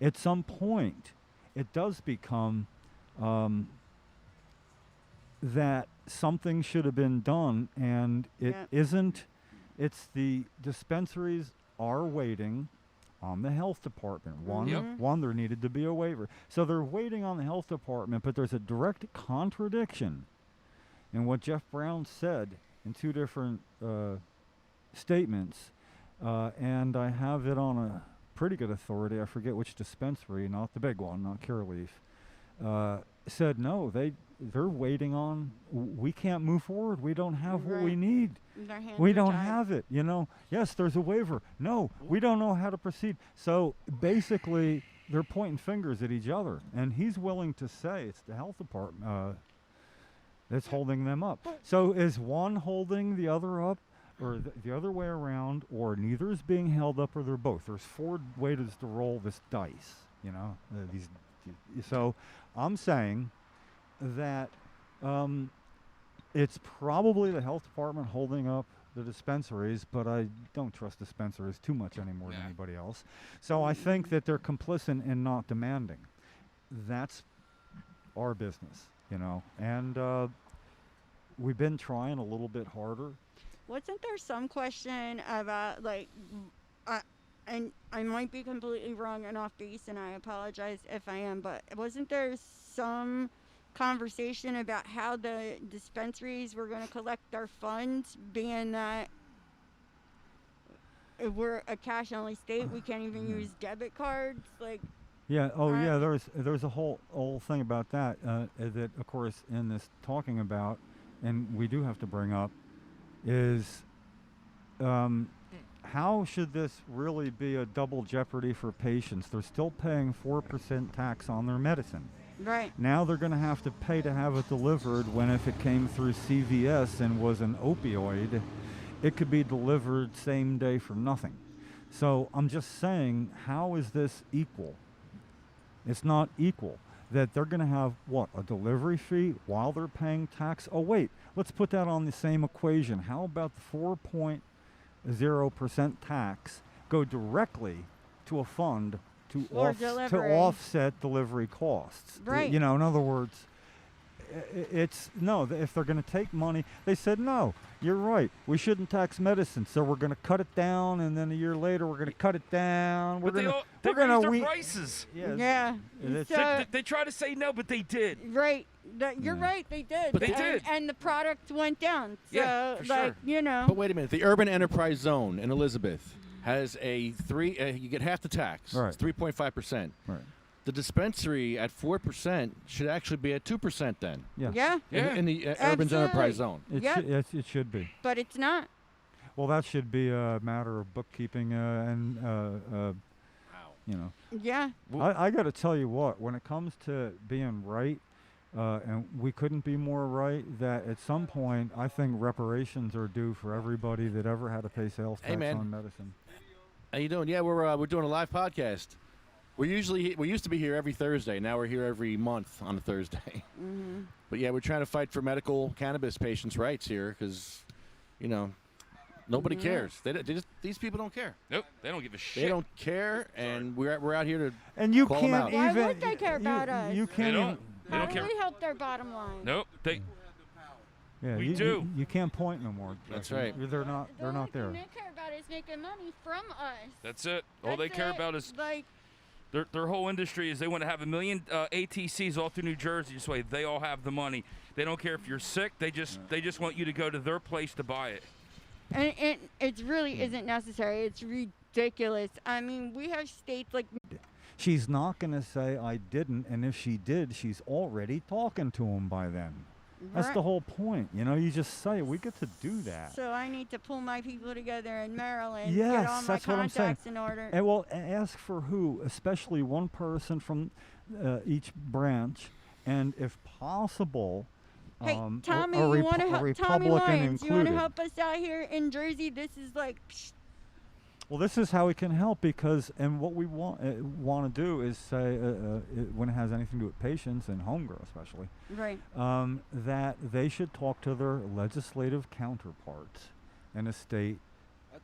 At some point, it does become that something should have been done, and it isn't. It's the dispensaries are waiting on the health department. One, there needed to be a waiver. So they're waiting on the health department, but there's a direct contradiction And what Jeff Brown said in 2 different statements, and I have it on a pretty good authority. I forget which dispensary, not the big one, not Curaleaf. Said no, they're waiting on. We can't move forward. We don't have what we Right. need. Their hands We are don't tied. have it. Yes, there's a waiver. No, we don't know how to proceed. So basically, they're pointing fingers at each other, and he's willing to say it's the health department that's holding them up. So is one holding the other up, or the other way around, or neither is being held up, or they're both? There's 4 ways to roll this dice. So I'm saying that it's probably the health department holding up the dispensaries, but I don't trust dispensaries too much anymore than anybody else. So I think that they're complicit in not demanding. That's our business, and we've been trying a little bit harder. Wasn't there some question about and I might be completely wrong and off base, and I apologize if I am, but wasn't there some conversation about how the dispensaries were going to collect their funds, being that we're a cash-only state, we can't even use debit cards? Yeah. Oh, yeah. There's a whole thing about that that, of course, in this talking about, and we do have to bring up, is how should this really be a double jeopardy for patients? They're still paying 4% tax on their medicine. Right. Now they're going to have to pay to have it delivered, when if it came through CVS and was an opioid, it could be delivered same day for nothing. So I'm just saying, how is this equal? It's not equal. That they're going to have, a delivery fee while they're paying tax? Oh, wait, let's put that on the same equation. How about the 4.0% tax go directly to a fund to offset delivery costs? Right. In other words, if they're going to take money, they said, no, you're right, we shouldn't tax medicine, so we're going to cut it down, and then a year later we're going to cut it down. But they raised their prices. Yeah. They try to say no, but they did. Right. You're right, they did. But they did. And the product went down. So, Yeah, for sure. But wait a minute. The Urban Enterprise Zone in Elizabeth has you get half the tax. Right. It's 3.5%. Right. The dispensary at 4% should actually be at 2% then. Yeah. In the Urban Enterprise Zone. It should be. But it's not. Well, that should be a matter of bookkeeping Yeah. I got to tell you what, when it comes to being right, and we couldn't be more right, that at some point I think reparations are due for everybody that ever had to pay sales tax on medicine. How you doing? Yeah, we're doing a live podcast. We used to be here every Thursday. Now we're here every month on a Thursday. Mm-hmm. But yeah, we're trying to fight for medical cannabis patients' rights here, because nobody cares. These people don't care. Nope, they don't give a shit. They don't care, and we're out here to and you call can't them out. even. Why would they care about us? You can't. They don't. How care. do we help their bottom line? Nope. We You, do. You can't point no more. That's Jesse. right. They're not there. All they care about is making money from us. That's it. All they care about is their whole industry is they want to have 1 million ATCs all through New Jersey. This way, they all have the money. They don't care if you're sick. They just want you to go to their place to buy it. And it really isn't necessary. It's ridiculous. I mean, we have states like. She's not going to say I didn't, and if she did, she's already talking to him by then. That's the whole point. You just say we get to do that. So I need to pull my people together in Maryland, Yes, get all my that's what I'm saying. contacts in order. And ask for who, especially one person from each branch, and if possible, Hey, Tommy, a you want to Republican Tommy Lyons, you want to included. help us out here in Jersey? This is like. Psh. Well, this is how we can help, and what we want to do is say, when it has anything to do with patients and home grow especially, Right. that they should talk to their legislative counterparts in a state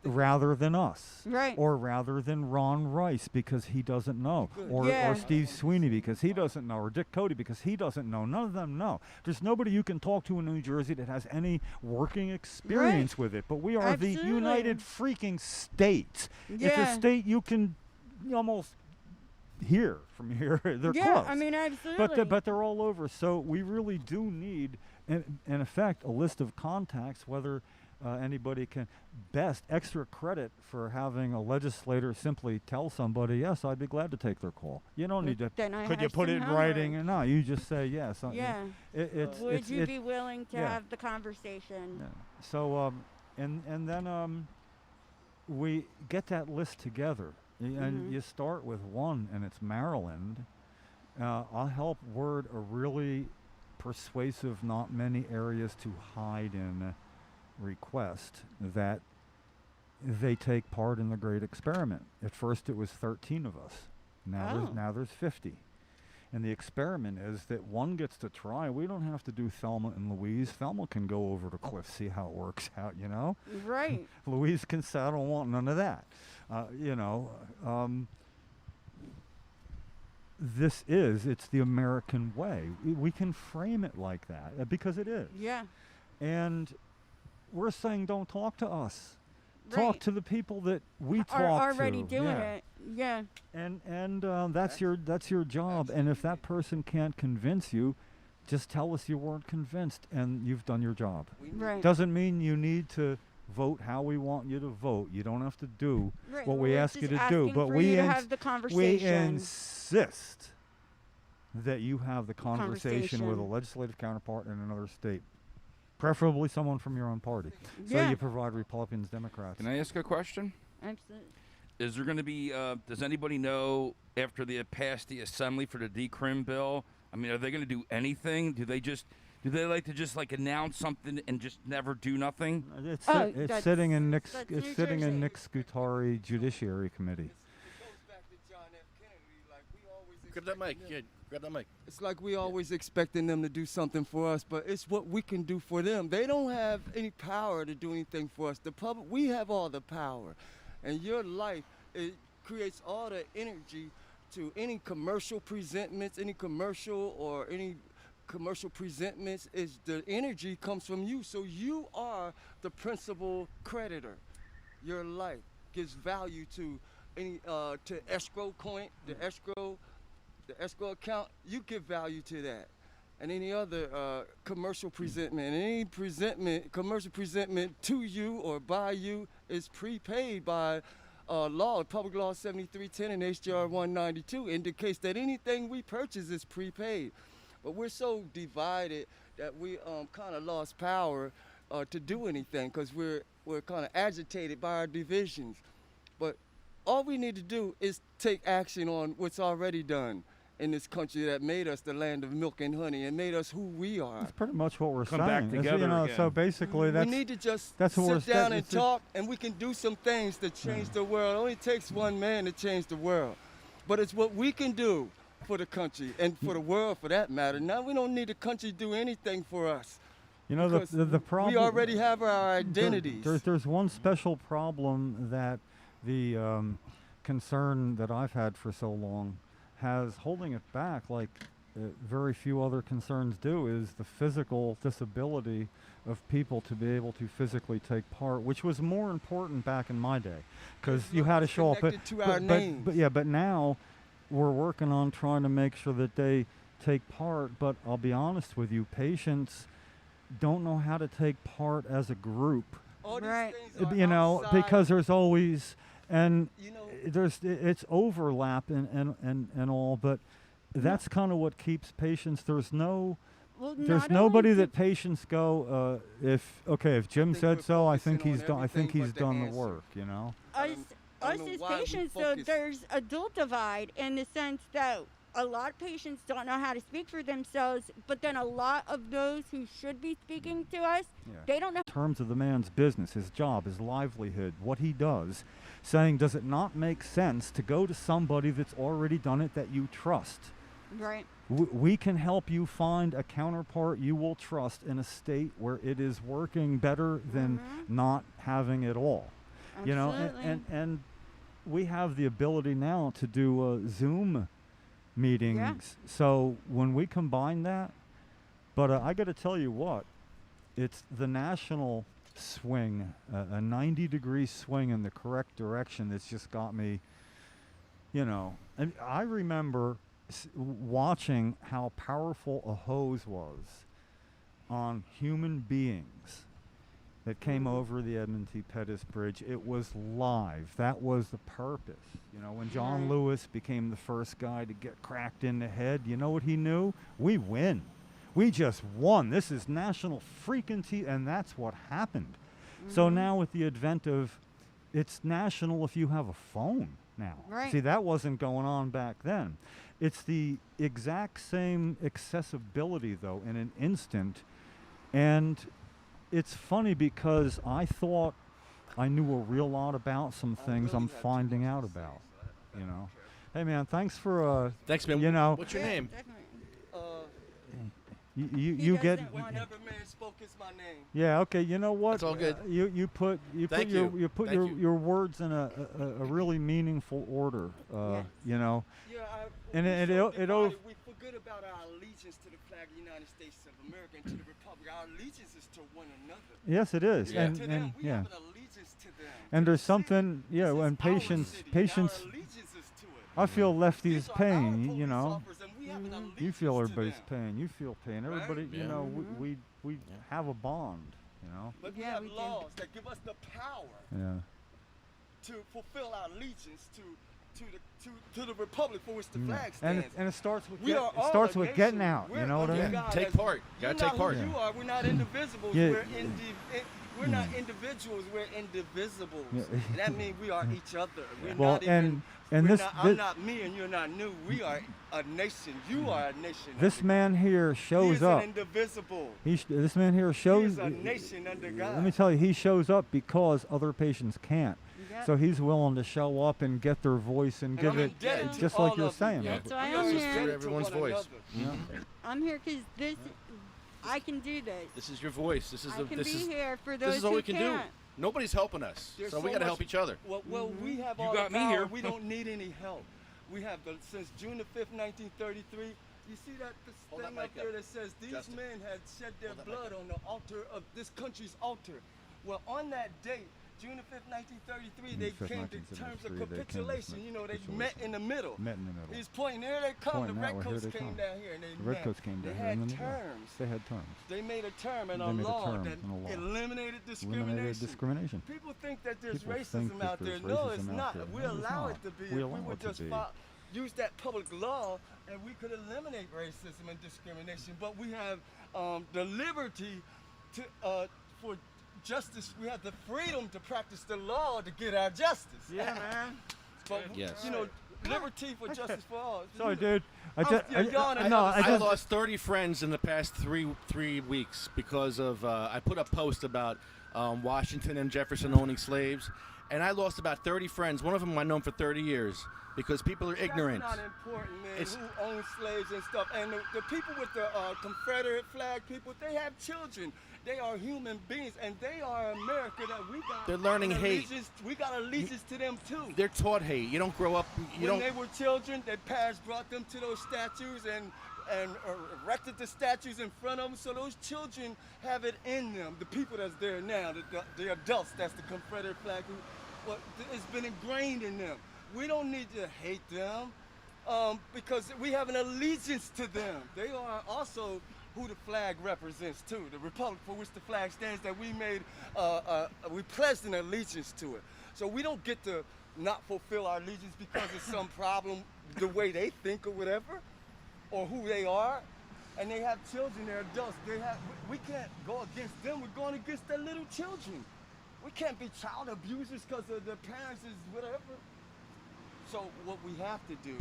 rather than us. Right. Or rather than Ron Rice, because he doesn't know. Or Steve Sweeney, because he doesn't know. Or Dick Cody, because he doesn't know. None of them know. There's nobody you can talk to in New Jersey that has any working experience with it. But we are the United freaking States. Yeah. It's a state you can almost hear from here. They're close. I mean, absolutely. But they're all over. So we really do need in effect, a list of contacts, whether anybody can best extra credit for having a legislator simply tell somebody, yes, I'd be glad to take their call. You don't need to. Then I Could you have put it some in writing? homework. And no, you just say yes. Yeah. It's Would it's, you it, be willing to yeah. have the conversation? Yeah. So and then we get that list together, and you start with one, and it's Maryland. I'll help word a really persuasive, not many areas to hide in request that they take part in the great experiment. At first it was 13 of us. Now there's 50. And the experiment is that one gets to try. We don't have to do Thelma and Louise. Thelma can go over to Cliff, see how it works out, you know? Right. Louise can say, I don't want none of that. It's the American way. We can frame it like that because it is. Yeah. And we're saying don't talk to us. Right. Talk to the people that we talk to. Are already doing Yeah. it. Yeah. And that's your job. And if that person can't convince you, just tell us you weren't convinced and you've done your job. Right. Doesn't mean you need to vote how we want you to vote. You don't have to do Right. what We're we ask you just to do. asking But for we you to have the conversation. insist that you have the conversation with a Conversation. legislative counterpart in another state. Preferably someone from your own party. So Yeah. you provide Republicans, Democrats. Can I ask a question? Absolutely. Is there going to be? Does anybody know after they pass the assembly for the decrim bill? I mean, are they going to do anything? Do they like to just like announce something and just never do nothing? It's, Oh, it's that's- sitting in Nick. that's It's New sitting in Jersey. Nick Scutari Judiciary Committee. Grab that mic. Yeah, grab that mic. It's like we always expecting them to do something for us, but it's what we can do for them. They don't have any power to do anything for us. The public, we have all the power. And your life, it creates all the energy to any commercial presentments, any commercial presentments, is the energy comes from you. So you are the principal creditor. Your life gives value to any to escrow coin, the escrow account, you give value to that. And any other commercial presentment, commercial presentment to you or by you is prepaid by law. Public Law 7310 and HJR 192 indicates that anything we purchase is prepaid. But we're so divided that we kind of lost power to do anything because we're kind of agitated by our divisions. But all we need to do is take action on what's already done in this country that made us the land of milk and honey and made us who we are. That's pretty much what we're Come saying. back Is, together so again. basically, We need to just that's what we're sit down sta- and it's a- talk, and we can do some things to change the world. It only takes one man to change the world. But it's what we can do for the country and for the world, for that matter. Now we don't need the country to do anything for us. You know, because the problem. we already have our identities. There's one special problem that the concern that I've had for so long has holding it back, like very few other concerns do, is the physical disability of people to be able to physically take part, which was more important back in my day, because you had to show up. Connected to our names. But now we're working on trying to make sure that they take part. But I'll be honest with you, patients don't know how to take part as a group. All these Right. things are You know, outside, because there's always and you know, it's overlap and all, but that's kind of what keeps patients. There's Well, there's not nobody only that patients go if Jim think said we're so, I focusing think he's on done. I think everything he's but the done the answer. work. You know. I us, don't- I us don't know as why we patients, though, focus- there's adult divide in the sense that a lot of patients don't know how to speak for themselves, but then a lot of those who should be speaking to us, Yeah. they don't know. In terms of the man's business, his job, his livelihood, what he does, saying, does it not make sense to go to somebody that's already done it that you trust? Right. We can help you find a counterpart you will trust in a state where it is working better than not having it all. You know, Absolutely. and we have the ability now to do Zoom meetings. So when we combine that, but I got to tell you what, it's the national swing, a 90-degree swing in the correct direction that's just got me, you know. And I remember watching how powerful a hose was on human beings that came over the Edmund T. Pettus Bridge. It was live. That was the purpose. You know, when John Right. Lewis became the first guy to get cracked in the head, you know what he knew? We win. We just won. This is national freaking and that's what happened. So now with the advent of, it's national if you have a phone now. Right. See, that wasn't going on back then. It's the exact same accessibility, though, in an instant. And it's funny because I thought I knew a real lot about some things I'm finding out about, you know. Hey, man, thanks for, Thanks, man. you know, What's your name? Definitely. you get, doesn't want Whatever man spoke is my name. yeah, okay, you know what? That's all good. You put Thank your you. you put Thank your you. your words in a really meaningful order. Yes. You know, Yeah, And we it- so it all- divided, we forget about our allegiance to the flag of the United States of America and to the Republic. Our allegiance is to one another. yes, it is, Yeah. and To them, we yeah, have an allegiance to them. and to there's the city. something, yeah, This is and our patience, city, and patience. Our allegiance is to it. I feel lefties These are our pain, you police know. officers, and we have an You allegiance feel to everybody's them. pain. You feel pain. Right? Everybody, you Yeah. know, we have a bond, you know. But we Yeah, have we do. laws that give us the power Yeah. to fulfill our allegiance to the republic for which the flag And stands. it starts with We are it all starts a with getting nation. out. We're You know what I under mean? God Take as- part. You're Gotta take not part. Who you are. We're not indivisibles. Yeah. We're not individuals. We're indivisibles. Yeah. And that means we are each other. We're Well, not even, and we're this not, this, I'm not me and you're not new. We are a nation. You are a nation. this under man here God. He shows is up. an indivisible. This man here He shows. is a nation under God. Let me tell you, he shows up because other patients can't. Yep. So he's willing to show up and get their voice and And give I'm it, indebted to just all like you're of you. saying. Yeah. That's why We I'm are here. indebted to Everyone's one voice. another. I'm here because I can do this. This is your voice. This is I the. can This be is. here for those This is all who we can can't. do. Nobody's helping us, There's so we so got to much- help each other. Well, we have You all got the me power. here. We don't need any help. We have since June the 5th, 1933. You see that this Hold that thing mic up there up. that says these Justin. men had shed their Hold that mic blood on the altar of this country's altar. Well, on that date, June the 5th, 1933, June they 5th, came to terms of 1973, they came to capitulation. You know, they capitulation. met in the middle. Met in the middle. He's pointing, here they come. Pointing The out, well, here redcoats they came come. down here and they The met. redcoats came down They here had and then terms. they had terms. They made a term and They a made a law term that and a law. eliminated Eliminated discrimination. discrimination. People think that there's People racism think that out there. there's No, it's racism out not. there. We No, it's allow not. it to be. We If allow we would it to just be. use that public law, and we could eliminate racism and discrimination. But we have the liberty to for justice. We have the freedom to practice the law to get our justice. Yeah, man. But Yes. you know, liberty for justice for all. Sorry, dude. you're yawning. no, I just, lost 30 friends in the past three weeks because of I put a post about Washington and Jefferson owning slaves, and I lost about 30 friends. One of them I've known for 30 years because people are ignorant. That's not important, man. It's- Who owns slaves and stuff? And the people with the Confederate flag people, they have children. They are human beings, and they are America that we got. They're learning an hate. allegiance- We got allegiance to them too. They're taught hate. You don't grow up. You When don't. they were children, their parents brought them to those statues and erected the statues in front of them. So those children have it in them. The people that's there now, the adults, that's the Confederate flag. It's been ingrained in them. We don't need to hate them because we have an allegiance to them. They are also who the flag represents too. The republic for which the flag stands, that we made, we pledged an allegiance to it. So we don't get to not fulfill our allegiance because of some problem, the way they think or whatever, or who they are. And they have children, they're adults. We can't go against them. We're going against their little children. We can't be child abusers because of their parents is whatever. So what we have to do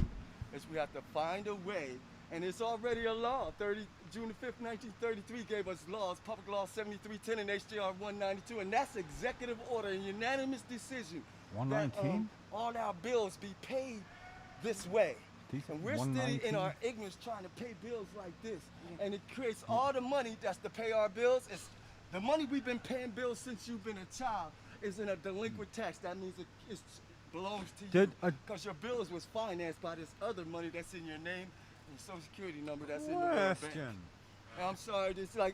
is we have to find a way, and it's already a law. June the 5th, 1933 gave us laws, Public Law 7310 and HJR 192, and that's executive order, a unanimous decision. 119? That all our bills be paid this way. Decent. And we're steady in 119? our ignorance trying to pay bills like this. And it creates all the money that's to pay our bills. It's the money we've been paying bills since you've been a child is in a delinquent tax. That means it belongs to you. Because your bills was financed by this other money that's in your name and Social Security number that's in the World Bank. Question. And I'm sorry, it's like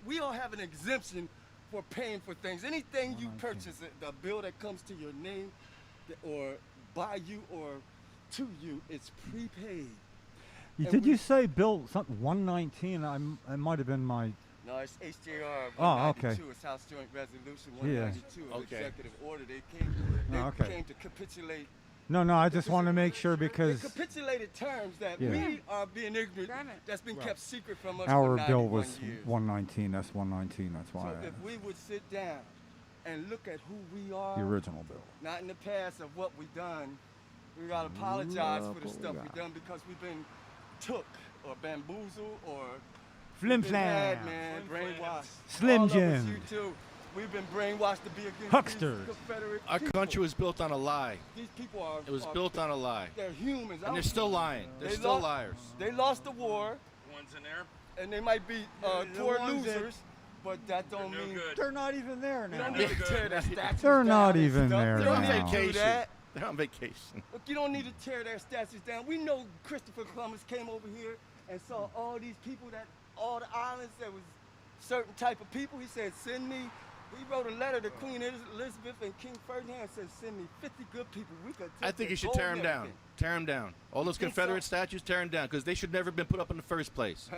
we all have an exemption for paying for things. Anything you purchase, the bill that comes to your name or by you or to you, it's prepaid. Did you say Bill something 119? It might have been my. No, it's HJR 192. Oh, okay. It's House Joint Resolution Yeah. 192, an Okay. executive order. They came okay. came to capitulate. No, I just want to make sure They because capitulated terms that Yeah. we are being ignorant. Grab it. That's been kept secret from us our for bill 91 was years. 119. That's 119. That's why So if we would sit down and look at who we are, the original bill. not in the past of what we've done, we gotta apologize for the stuff we've done because we've been took or bamboozled or Flim been mad, flam. man, brainwashed. Slim All of us, Jim. you too. We've been brainwashed to be against Hucksters. these Confederate Our people. country was built on a lie. These people are. It was are- built on a lie. They're humans. And they're still lying. They're They still lost- liars. They lost the war, One's in there. and they might be The poor ones that- losers, but that don't No mean good. They're not even there we now. don't need to tear their statues They're down not and even stuff. there We They're don't on now. need to do vacation. that. They're on vacation. Look, you don't need to tear their statues down. We know Christopher Columbus came over here and saw all these people that all the islands there was certain type of people. He said, "Send me." We wrote a letter to Queen Elizabeth and King Ferdinand and said, "Send me 50 good people. We could." I take think their you should gold tear and them down. everything." Tear them down. All those think Confederate so? statues, tear them down because they should never have been put up in the first place.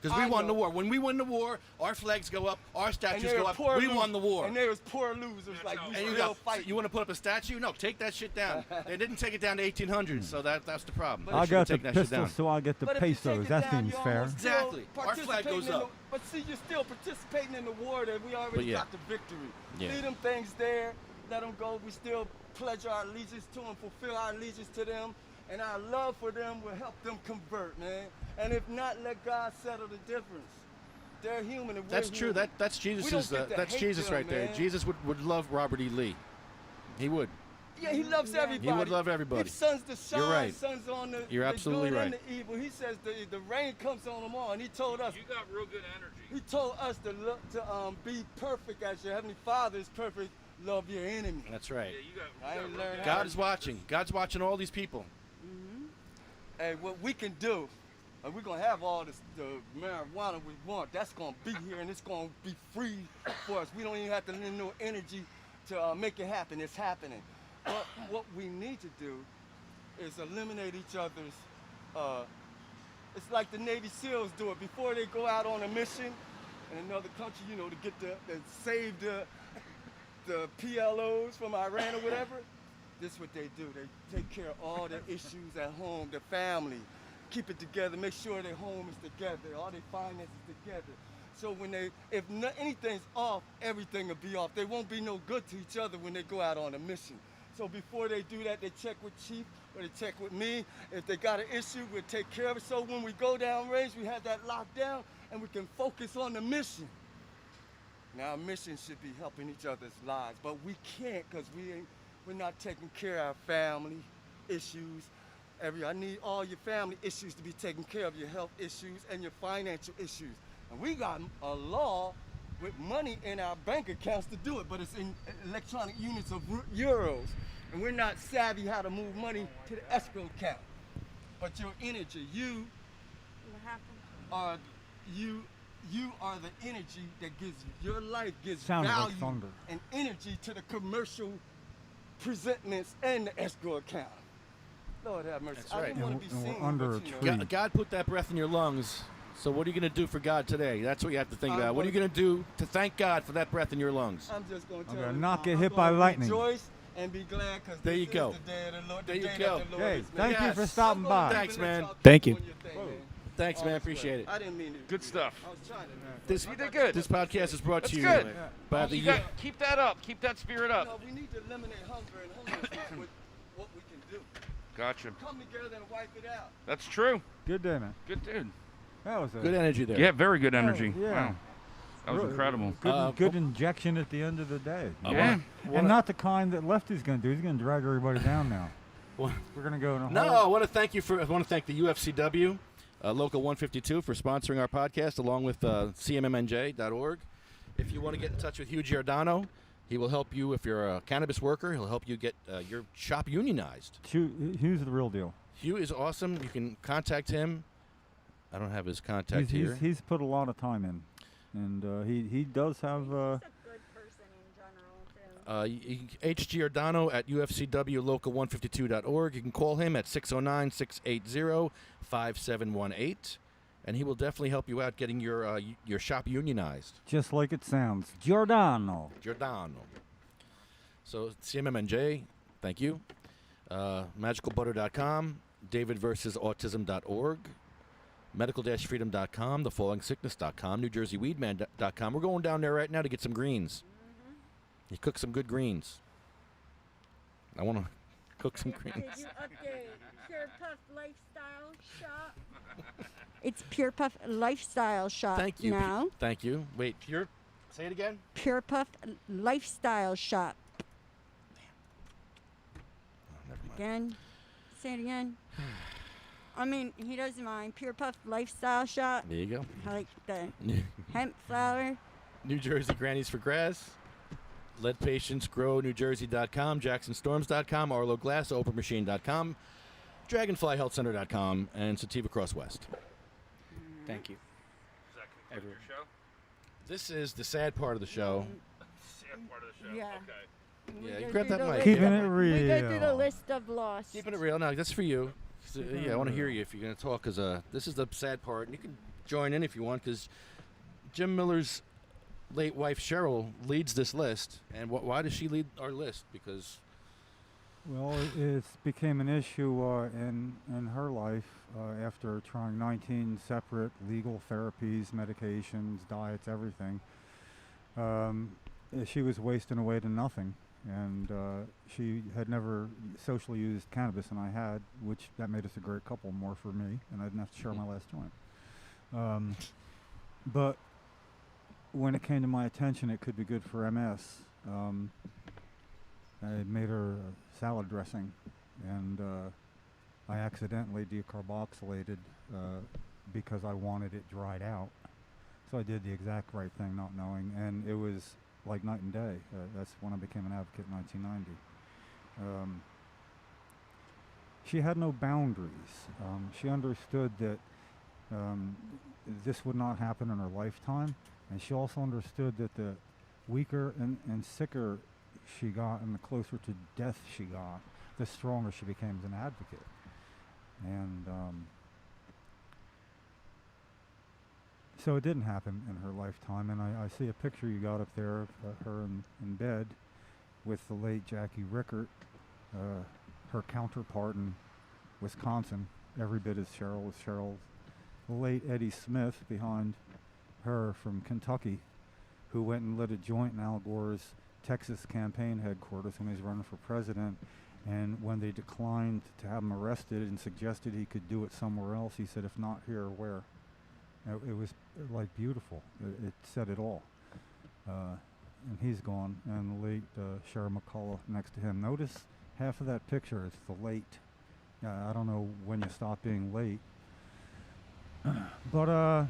Because we I won the know. war. When we win the war, our flags go up, our And statues they go were up. poor We losers. won the war. And they was poor losers like we And you still go, fight. you want to put up a statue? No, take that shit down. They didn't take it down to 1800s, so that's the problem. But They I should've got the taken that shit down. pistols, so I get the But if you take pesos. it That down, seems you're fair. almost still Exactly. Our flag participating goes in up. but see, you're still participating in the war that we already yeah. got the victory. Yeah. Leave them things there. Let them go. We still pledge our allegiance to them, fulfill our allegiance to them, and our love for them will help them convert, man. And if not, let God settle the difference. They're human. And we're That's true. human. That's We Jesus. don't get to That's hate Jesus them, right there. man. Jesus would love Robert E. Lee. He would. Yeah, he loves everybody. He would love everybody. He sons the shine, You're right. sons on the, You're the absolutely good and right. the evil. He says the rain comes on them all, and he told us You got real good energy. He told us to look to be perfect as your heavenly Father is perfect. Love your enemy. That's right. Yeah, you got. I You ain't got real learned good how God energy. is watching. God's watching all these people. Hey, what we can do, and we're gonna have all this the marijuana we want. That's gonna be here, and it's gonna be free for us. We don't even have to lend no energy to make it happen. It's happening. But what we need to do is eliminate each other's. It's like the Navy SEALs do it before they go out on a mission in another country. You know, to get to save the PLOs from Iran or whatever. This is what they do. They take care of all their issues at home, their family, keep it together, make sure their home is together, all their finances together. So when anything's off, everything will be off. They won't be no good to each other when they go out on a mission. So before they do that, they check with Chief or they check with me. If they got an issue, we'll take care of it. So when we go down range, we have that locked down and we can focus on the mission. Now, our mission should be helping each other's lives, but we can't because we're not taking care of our family issues. I need all your family issues to be taken care of, your health issues and your financial issues. And we got a law with money in our bank accounts to do it, but it's in electronic units of euros. And we're not savvy how to move money to the escrow account. But your energy, you are the energy that gives your life, gives Sounded like value thunder. and energy to the commercial presentments and the escrow account. Lord have mercy. That's I right. didn't want to And be we're seen, under but, a you know. tree. God put that breath in your lungs. So what are you going to do for God today? That's what you have to think I'm about. What are you gonna- going to do to thank God for that breath in your lungs? I'm just going to I'm tell gonna you, not get I'm hit by gonna lightning. Rejoice and be glad because There this you go. is the day of the Lord. There the you day go. that the Lord Hey, has made. thank you Yes. for I'm stopping gonna by. leave Thanks, and let man. y'all Thank keep you. on your thing, man. Thanks, man. All this way. Appreciate it. I didn't mean to. Good stuff. I was trying to. This, You did good. this podcast is brought That's to you good. by the You got, keep that up. Keep that spirit up. No, we need to eliminate hunger and homelessness with what we can do. Gotcha. Come together and wipe it out. That's true. Good dinner. Good dude. That was a good energy there. Yeah, very good energy. yeah. Wow. That was Really incredible. good injection at the end of the day. Yeah. And not the kind that Lefty's going to do. He's going to drag everybody down now. Well, We're going to go in a No, hole. I want to thank the UFCW, Local 152, for sponsoring our podcast, along with cmmnj.org. If you want to get in touch with Hugh Giordano, he will help you. If you're a cannabis worker, he'll help you get your shop unionized. Hugh's the real deal. Hugh is awesome. You can contact him. I don't have his contact here. He's put a lot of time in. And he does have... He's a good person in general, too. H. Giordano at UFCWLocal152.org. You can call him at 609-680-5718. and he will definitely help you out getting your shop unionized. Just like it sounds. Giordano. Giordano. So CMMNJ, thank you. MagicalButter.com, DavidVersusAutism.org, Medical-Freedom.com, TheFallingSickness.com, NewJerseyWeedman.com. We're going down there right now to get some greens. You cook some good greens. I want to cook some greens. Did you update Pure Puff Lifestyle Shop? It's Pure Puff Lifestyle Shop Thank you. now. Thank you. Wait, say it again? Pure Puff Lifestyle Shop. Oh, never mind. Again. Say it again. I mean, he doesn't mind. Pure Puff Lifestyle Shop. There you go. I like the hemp flower. New Jersey Grannies for Grass. Let Patients Grow, NewJersey.com, JacksonStorms.com, Arlo Glass, OprahMachine.com, DragonFlyHealthCenter.com, and Sativa Cross West. Thank you. Does that conclude your show? This is the sad part of the show. Sad part of the show. Yeah. Okay. We Yeah, go you grab through that the mic. list Keeping of- it real. We go through the list of lost. Keeping it real. No, that's for you. So, yeah, I want to hear you if you're going to talk, because this is the sad part. And you can join in if you want, because Jim Miller's late wife, Cheryl, leads this list. And why does she lead our list? Because... Well, it became an issue in her life after trying 19 separate legal therapies, medications, diets, everything. She was wasting away to nothing, and she had never socially used cannabis, and I had, which that made us a great couple, more for me, and I didn't have to share my last joint. But when it came to my attention, it could be good for MS. I made her salad dressing, and I accidentally decarboxylated because I wanted it dried out. So I did the exact right thing, not knowing, and it was like night and day. That's when I became an advocate in 1990. She had no boundaries. She understood that this would not happen in her lifetime, and she also understood that the weaker and sicker she got and the closer to death she got, the stronger she became as an advocate. And so it didn't happen in her lifetime, and I see a picture you got up there of her in bed with the late Jackie Rickert, her counterpart in Wisconsin, every bit as Cheryl. The late Eddie Smith behind her from Kentucky, who went and lit a joint in Al Gore's Texas campaign headquarters when he was running for president, and when they declined to have him arrested and suggested he could do it somewhere else, he said, if not here, where? It was like beautiful. It said it all. And he's gone, and the late Cheryl McCullough next to him. Notice half of that picture is the late. I don't know when you stop being late. But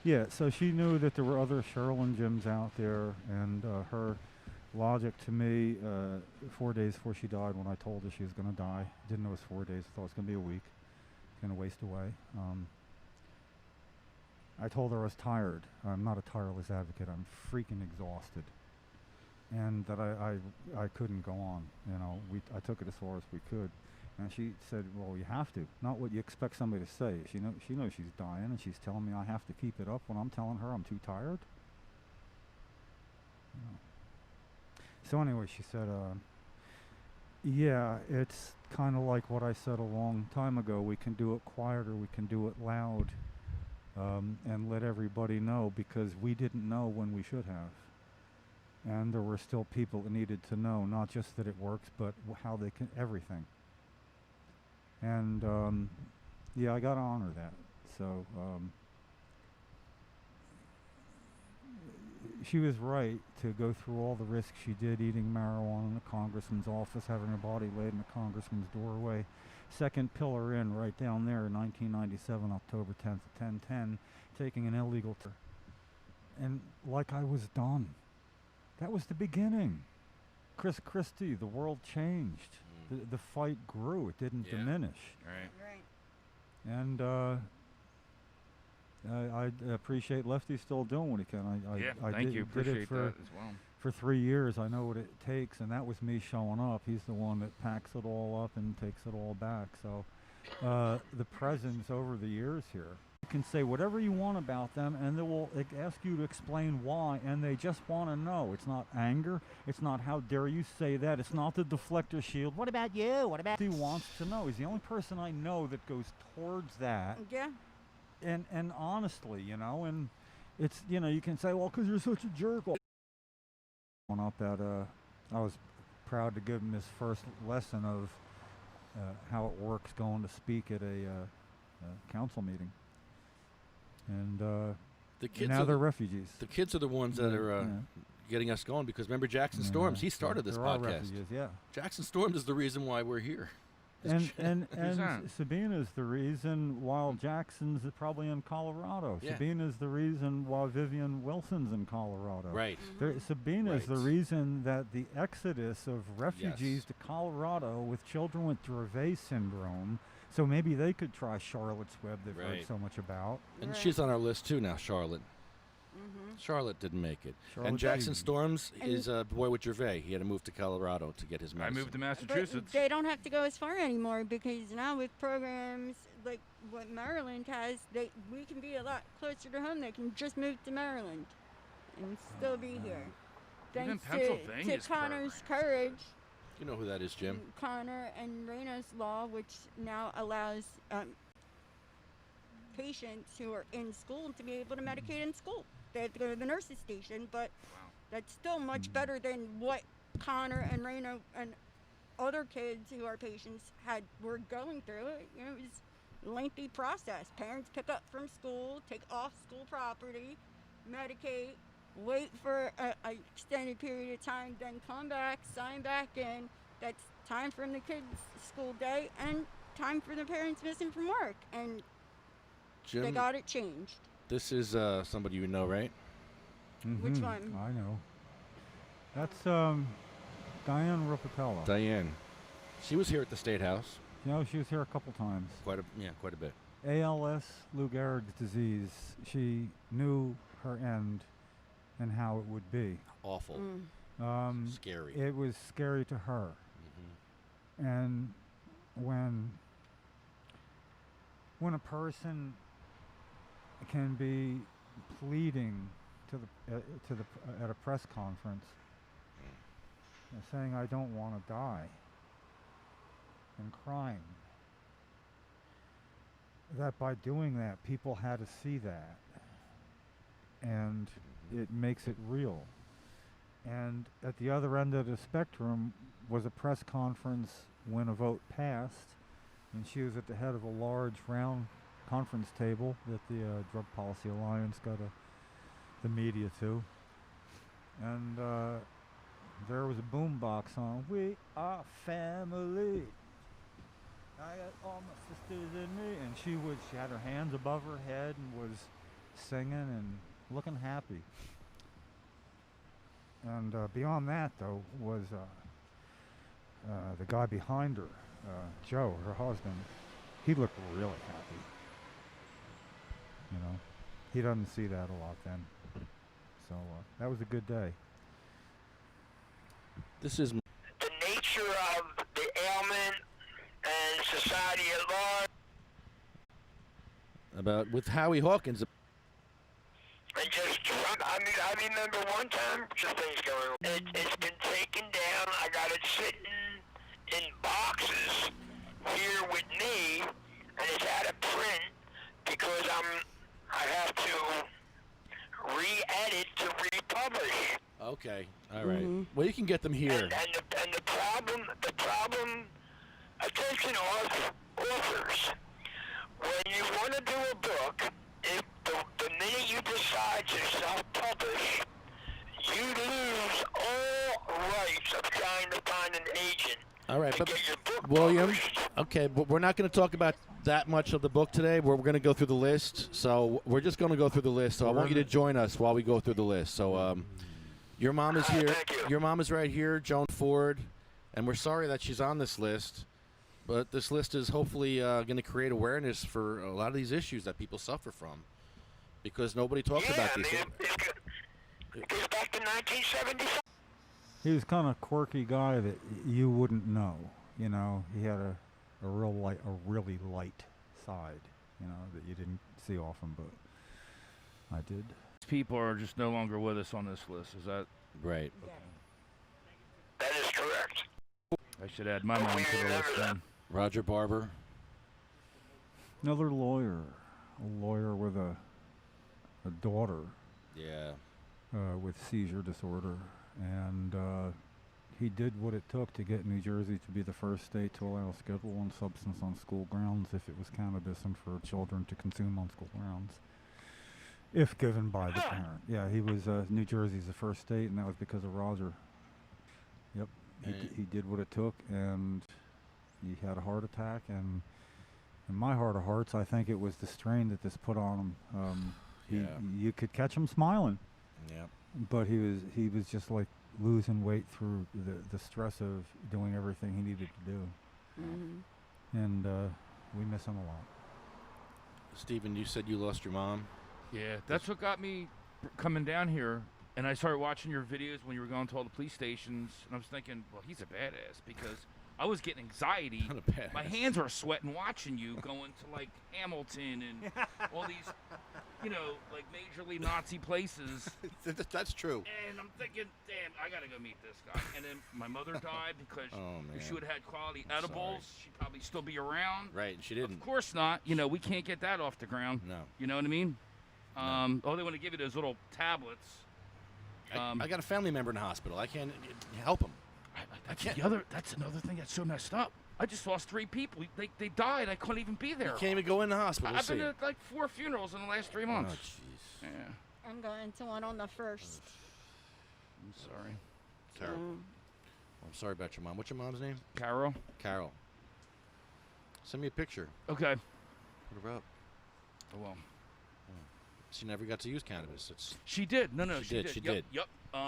yeah, so she knew that there were other Cheryl and Jims out there, and her logic to me, 4 days before she died, when I told her she was going to die, didn't know it was 4 days, thought it was going to be a week, going to waste away. I told her I was tired. I'm not a tireless advocate. I'm freaking exhausted, and that I couldn't go on. You know, I took it as far as we could. And she said, well, you have to. Not what you expect somebody to say. She knows she's dying, and she's telling me I have to keep it up when I'm telling her I'm too tired. So anyway, she said, yeah, it's kind of like what I said a long time ago. We can do it quieter, we can do it loud, and let everybody know, because we didn't know when we should have. And there were still people that needed to know, not just that it works, but how they can, everything. And yeah, I got to honor that. So she was right to go through all the risks she did, eating marijuana in the congressman's office, having her body laid in the congressman's doorway. Second pillar in, right down there, in 1997, October 10th, 10/10, taking an illegal and like I was done. That was the beginning. Chris Christie, the world changed. The fight grew. It didn't diminish. Right. And I appreciate Lefty still doing what he can. I thank you. did Appreciate it for, that as well. for 3 years. I know what it takes, and that was me showing up. He's the one that packs it all up and takes it all back. So the presence over the years here. You can say whatever you want about them, and they will ask you to explain why, and they just want to know. It's not anger. It's not how dare you say that. It's not the deflector shield. What about you? What about? He wants to know. He's the only person I know that goes towards that. Yeah. And honestly, you know, and it's, you know, you can say, well, because you're such a jerk. Going up at I was proud to give him his first lesson of how it works going to speak at a council meeting. And The kids now are they're refugees. The kids are the ones that are getting us going, because remember Jackson Storms? He started this there are podcast. refugees, yeah. Jackson Storms is the reason why we're here. And that? Sabina's the reason why Jackson's probably in Colorado. Yeah. Sabina's the reason why Vivian Wilson's in Colorado. Right. Sabina's the Right. reason that the exodus of refugees to Colorado with children with Dravet syndrome, so maybe they could try Charlotte's Web they've heard Right. so much about. And Right. she's on our list too now, Charlotte. Mm-hmm. Charlotte didn't make it. Charlotte And Jackson didn't. Storms And- is a boy with Gervais. He had to move to Colorado to get his I medicine. moved to But Massachusetts. they don't have to go as far anymore, because now with programs like what Maryland has, we can be a lot closer to home. They can just move to Maryland and still be here. Even Thanks to Pennsylvania's Connor's programs. courage, You know who that is, Jim? Connor and Reno's law, which now allows patients who are in school to be able to medicate in school. They have to go to the nurse's station, but that's still much better than what Connor and Reno and other kids who are patients were going through. You know, it was a lengthy process. Parents pick up from school, take off school property, medicate, wait for a extended period of time, then come back, sign back in. That's time from the kids' school day and time for the parents missing from work. And they Jim, got it changed. this is somebody you know, right? Which one? I know. That's Diane Rupatello. Diane. She was here at the State House You know, she was here a couple times. quite a bit. ALS, Lou Gehrig's disease. She knew her end and how it would be. Awful. Scary. It was scary to her. And when a person can be pleading to the at a press conference, saying I don't want to die, and crying, that by doing that people had to see that, and it makes it real. And at the other end of the spectrum was a press conference when a vote passed, and she was at the head of a large round conference table that the Drug Policy Alliance got the media to. And there was a boombox on, "We are family. I got all my sisters in me," and she had her hands above her head and was singing and looking happy. And beyond that, though, was the guy behind her, Joe, her husband. He looked really happy. You know, he doesn't see that a lot then. So that was a good day. This is The nature of the ailment and society at large. about with Howie Hawkins. And just drunk. I remember one time, just things going on. It's been taken down. I got it sitting in boxes here with me, and it's out of print because I have to re-edit to republish. Okay, all right. Well, you can get them here. And the problem, attention authors, when you want to do a book, if the minute you decide to self-publish, you lose all rights of trying to find an agent All right, to but get your book William, published. okay, but we're not going to talk about that much of the book today. We're going to go through the list. So we're just going to go through the list. So I want you to join us while we go through the list. So your mom is here. Thank you. Your mom is right here, Joan Ford, and we're sorry that she's on this list. But this list is hopefully going to create awareness for a lot of these issues that people suffer from, because nobody talks about these things. It goes back to 1975. He was kind of quirky guy that you wouldn't know. You know, he had a really light side, you know, that you didn't see often, but I did. People are just no longer with us on this list. Is that Right. That is correct. I should add my mom to the list then. Roger Barber. Another lawyer, a lawyer with a daughter Yeah. with seizure disorder, and he did what it took to get New Jersey to be the first state to allow Schedule I substance on school grounds if it was cannabis and for children to consume on school grounds, if given by the parent. Yeah, he was New Jersey's the first state, and that was because of Roger. Yep, he did what it took, and he had a heart attack, and in my heart of hearts, I think it was the strain that this put on him. You could catch him smiling. Yeah. But he was just like losing weight through the stress of doing everything he needed to do. Mm-hmm. And we miss him a lot. Stephen, you said you lost your mom. Yeah, that's what got me coming down here. And I started watching your videos when you were going to all the police stations, and I was thinking, well, he's a badass, because I was getting anxiety. Not a badass. My hands were sweating watching you going to, like, Hamilton and all these, you know, like, majorly Nazi places. That's true. And I'm thinking, damn, I got to go meet this guy. And then my mother died because if she would have had quality edibles, she'd probably still be around. Right, and she didn't. Of course not. You know, we can't get that off the ground. No. You know what I mean? No. Oh, they want to give you those little tablets. I got a family member in the hospital. I can't help him. That's another thing that's so messed up. I just lost 3 people. They died. I couldn't even be there. You can't even go in the hospital. I've been to like 4 funerals in the last 3 months. Oh, jeez. Yeah. I'm going to one on the 1st. I'm sorry. Terrible. I'm sorry about your mom. What's your mom's name? Carol. Carol. Send me a picture. Okay. Put her up. Oh, well. She never got to use cannabis. She did. No, She did. She Yep, did. Yep.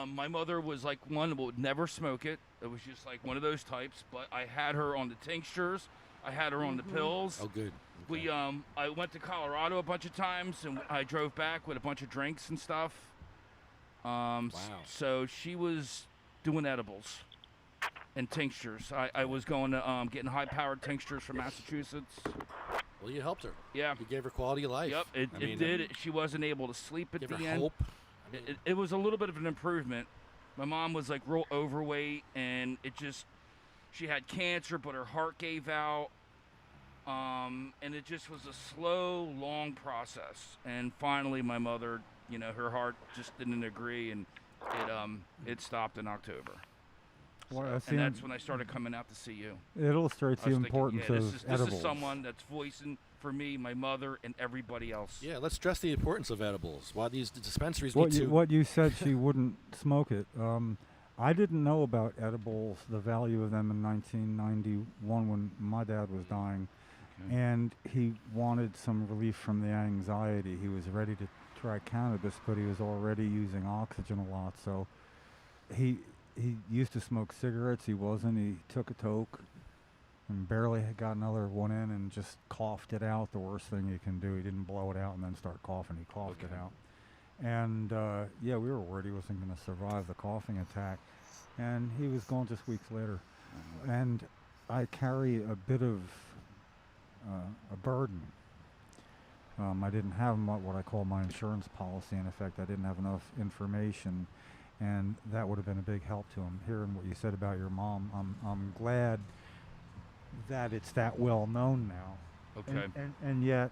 My mother was like one that would never smoke it. It was just like one of those types. But I had her on the tinctures. I had her on the pills. Oh, good. Okay. I went to Colorado a bunch of times, and I drove back with a bunch of drinks and stuff. Wow. So she was doing edibles and tinctures. I was going to getting high-powered tinctures from Massachusetts. Well, you helped her. Yeah. You gave her quality of life. Yep, it did. She wasn't able to sleep at Give the her end. hope. It was a little bit of an improvement. My mom was like real overweight, and she had cancer, but her heart gave out. And it just was a slow, long process. And finally, my mother, you know, her heart just didn't agree, and it stopped in October. Well, And that's when I started coming out to see you. It illustrates I the was thinking, importance yeah, of this edibles. is someone that's voicing for me, my mother, and everybody else. Yeah, let's stress the importance of edibles. Why these dispensaries What need you, to... what you said she wouldn't smoke it. I didn't know about edibles, the value of them in 1991 when my dad was dying. Okay. And he wanted some relief from the anxiety. He was ready to try cannabis, but he was already using oxygen a lot. So he used to smoke cigarettes. He wasn't. He took a toke and barely had got another one in and just coughed it out. The worst thing you can do. He didn't blow it out and then start coughing. He coughed it out. And yeah, we were worried he wasn't going to survive the coughing attack. And he was gone just weeks later. And I carry a bit of a burden. I didn't have what I call my insurance policy. In effect, I didn't have enough information, and that would have been a big help to him. Hearing what you said about your mom, I'm glad that it's that well known now. Okay. And yet,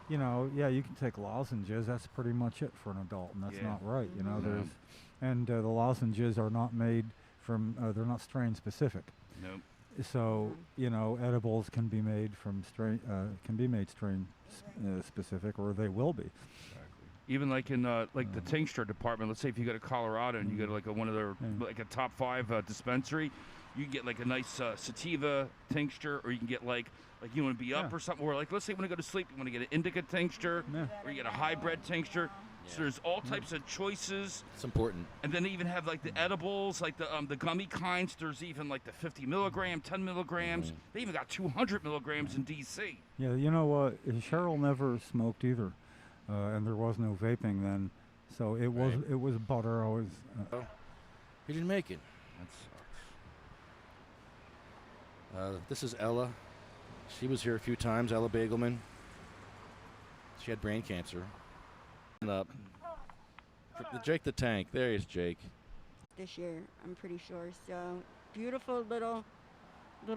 you know, yeah, you can take lozenges. That's pretty much it for an adult, and that's Yeah. not right. You know, No. the lozenges are not made from. They're not strain specific. Nope. So you know, edibles can be made from strain specific, or they will be. Even like in like the tincture department. Let's say if you go to Colorado and you go to like one of their like a top 5 dispensary, you can get like a nice sativa tincture, or you can get like you want to be up or something. Or like let's say you want to go to sleep, you want to get an indica tincture, or you get a hybrid tincture. So there's all types of choices. It's important. And then they even have like the edibles, like the gummy kinds. There's even like the 50 milligram, 10 milligrams. They even got 200 milligrams in DC. Yeah, you know what? Cheryl never smoked either, and there was no vaping then, so it was butter. Always. He didn't make it. That sucks. This is Ella. She was here a few times, Ella Bagelman. She had brain cancer. And up. Jake the Tank. There he is, Jake. This year, I'm pretty sure. So beautiful little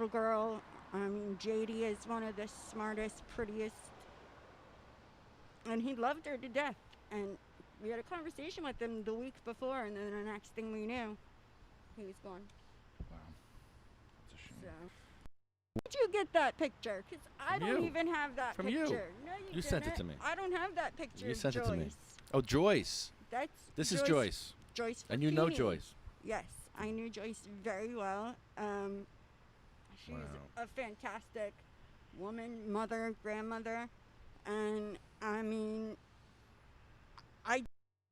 girl. I mean, JD is one of the smartest, prettiest, and he loved her to death. And we had a conversation with him the week before, and then the next thing we knew, he was gone. Wow. That's a shame. So, did you get that picture? Because I From don't you. even have that From you. picture. No, You sent it to me. I don't have that picture. You sent Joyce. it to me. Oh, Joyce. That's This is Joyce. Joyce. And you know Fakini. Joyce. Yes, I knew Joyce very well. She's Wow. a fantastic woman, mother, grandmother, and I mean, I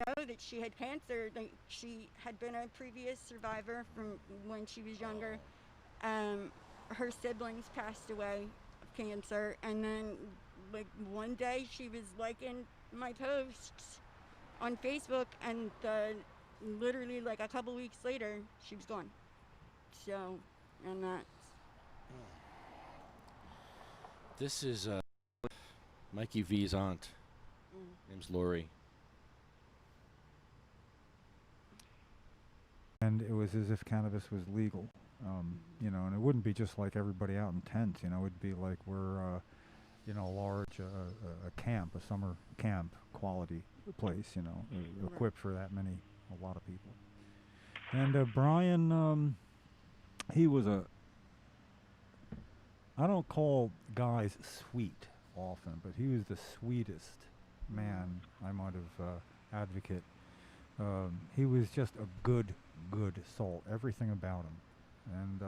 know that she had cancer. Like, she had been a previous survivor from when she was younger. Her siblings passed away of cancer, and then like one day she was liking my posts on Facebook, and literally like a couple weeks later she was gone. So, and that's This is Mikey V's aunt. Name's Lori. And it was as if cannabis was legal, you know, and it wouldn't be just like everybody out in tents, you know, it'd be like we're, you know, a large a camp, a summer camp quality place, you know, equipped for that many, a lot of people. And Brian, he was I don't call guys sweet often, but he was the sweetest man I might have advocate. He was just a good soul, everything about him, and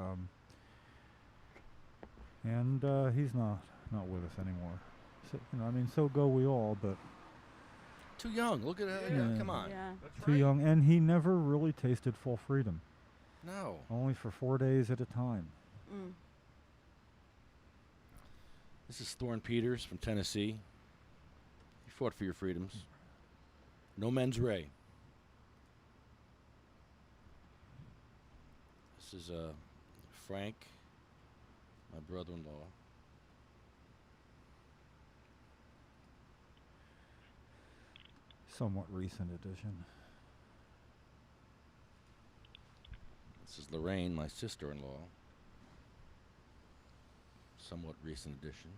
he's not with us anymore. So, you know, I mean, so go we all, but Too young. Look at that. Yeah. Come on. yeah. That's too right. young, and he never really tasted full freedom, No. only for 4 days at a time. Mm. This is Thorne Peters from Tennessee. He fought for your freedoms. No mens rea. This is Frank, my brother-in-law. Somewhat recent edition. This is Lorraine, my sister-in-law. Somewhat recent edition.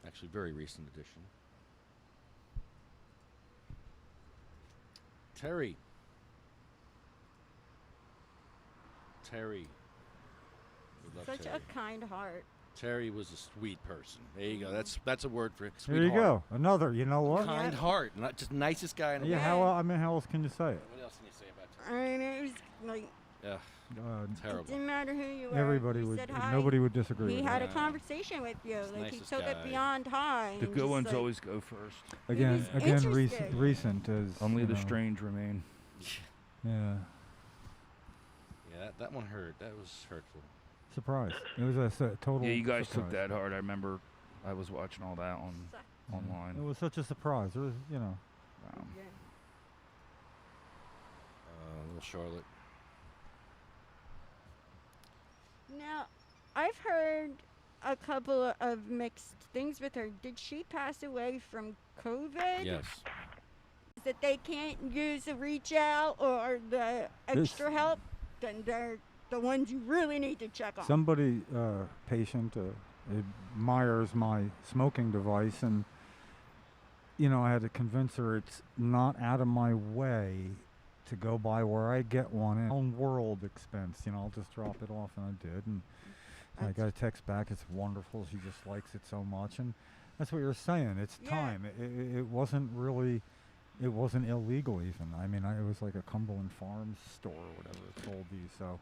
Actually, very recent edition. Terry. Terry. We love Such Terry. a kind heart. Terry was a sweet person. There you go. That's a word for it. There you go. Another. You know what? Kind Yeah. heart. Not just nicest guy in the Yeah. world. How else can you say it? What else can you say about Terry? I mean, it was like Yeah, it terrible. didn't matter who you were. Everybody you would. said hi. Nobody would disagree He with had that. a conversation with you. He's the Like he nicest took it guy. beyond high. The and good just, ones like, always go first. Again, was again, interested. recent as Only you the know, strange remain. Yeah. Yeah, that one hurt. That was hurtful. Surprise. It was a total. Yeah, you guys surprise. took that hard. I remember I was watching all that on Yeah. online. It was such a surprise. It was, you know. Wow. Yeah. Little Charlotte. Now, I've heard a couple of mixed things with her. Did she pass away from COVID? Yes. That they can't use the reach out or the extra help? Then they're the ones you really need to check on. Somebody, patient, admires my smoking device, and you know, I had to convince her it's not out of my way to go by where I get one in own world expense. You know, I'll just drop it off, and I did, and I got a text back. It's wonderful. She just likes it so much, and that's what you're saying. It's Yeah. time. It wasn't really. It wasn't illegal even. I mean, it was like a Cumberland Farms store or whatever it sold these. So,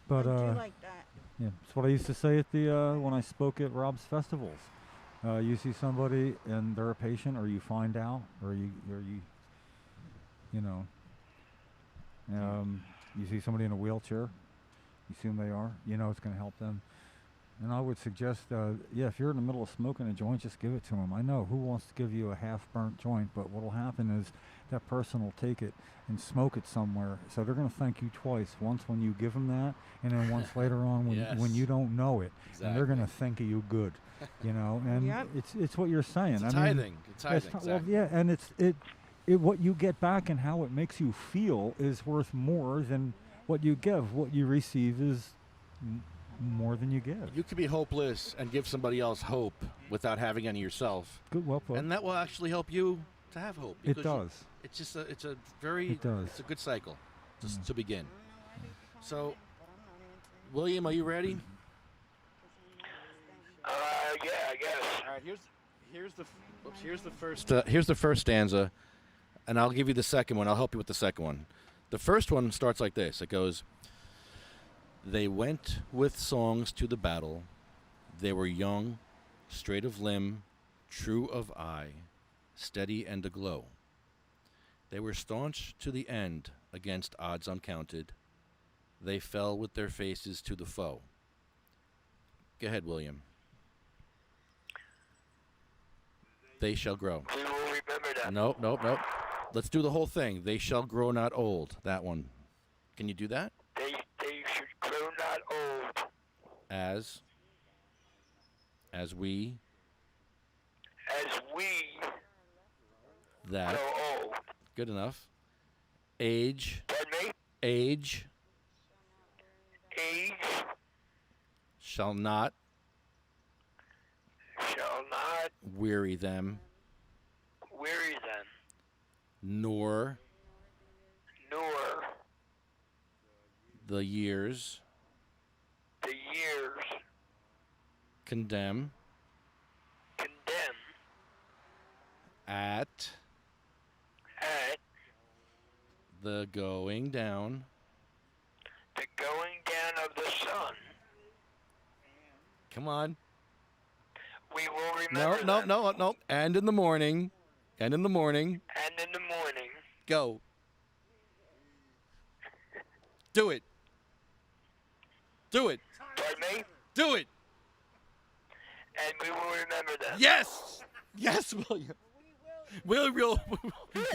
but I do like that. yeah, it's what I used to say at the when I spoke at Rob's festivals. You see somebody and they're a patient, or you find out, or you know, you see somebody in a wheelchair, you assume they are, you know, it's going to help them. And I would suggest, yeah, if you're in the middle of smoking a joint, just give it to them. I know who wants to give you a half-burnt joint, but what will happen is that person will take it and smoke it somewhere. So they're going to thank you twice. Once when you give them that, and then once later on when Yes. when you don't know it, and they're going to Exactly. think of you good. And Yep. it's what you're saying. It's I mean, tithing. It's Yes, tithing. well, Exactly. yeah, and what you get back and how it makes you feel is worth more than what you give. What you receive is more than you give. You could be hopeless and give somebody else hope without having any yourself, Good, well put. and that will actually help you to have hope. It because you- does. It's just it's a very It does. it's a good cycle to begin. So, William, are you ready? Yeah, I guess. All right. Here's the first stanza, and I'll give you the second one. I'll help you with the second one. The first one starts like this. It goes, "They went with songs to the battle. They were young, straight of limb, true of eye, steady and aglow. They were staunch to the end against odds uncounted. They fell with their faces to the foe." Go ahead, William. They shall grow. We will remember that. Nope. Let's do the whole thing. They shall grow not old. That one. Can you do that? They should grow not old. As we As we that. grow old. Good enough. Age. Pardon me? Age Age shall not shall not weary them, weary them, nor nor the years the years condemn condemn at at the going down the going down of the sun. Come on. We will remember them. No. And in the morning. And in the morning, Go. Do it. Do it. pardon me, Do it. and we will remember them. Yes. Yes, William. We will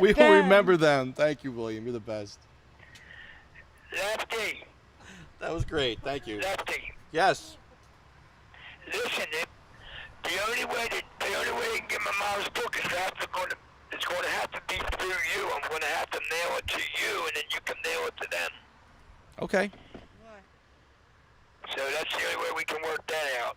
remember them. Thank you, William. You're the best. Lefty, That was great. Thank you. Lefty, Yes. listen, the only way to get my mom's book is it's going to have to be through you. I'm going to have to mail it to you, and then you can mail it to them. Okay. So that's the only way we can work that out.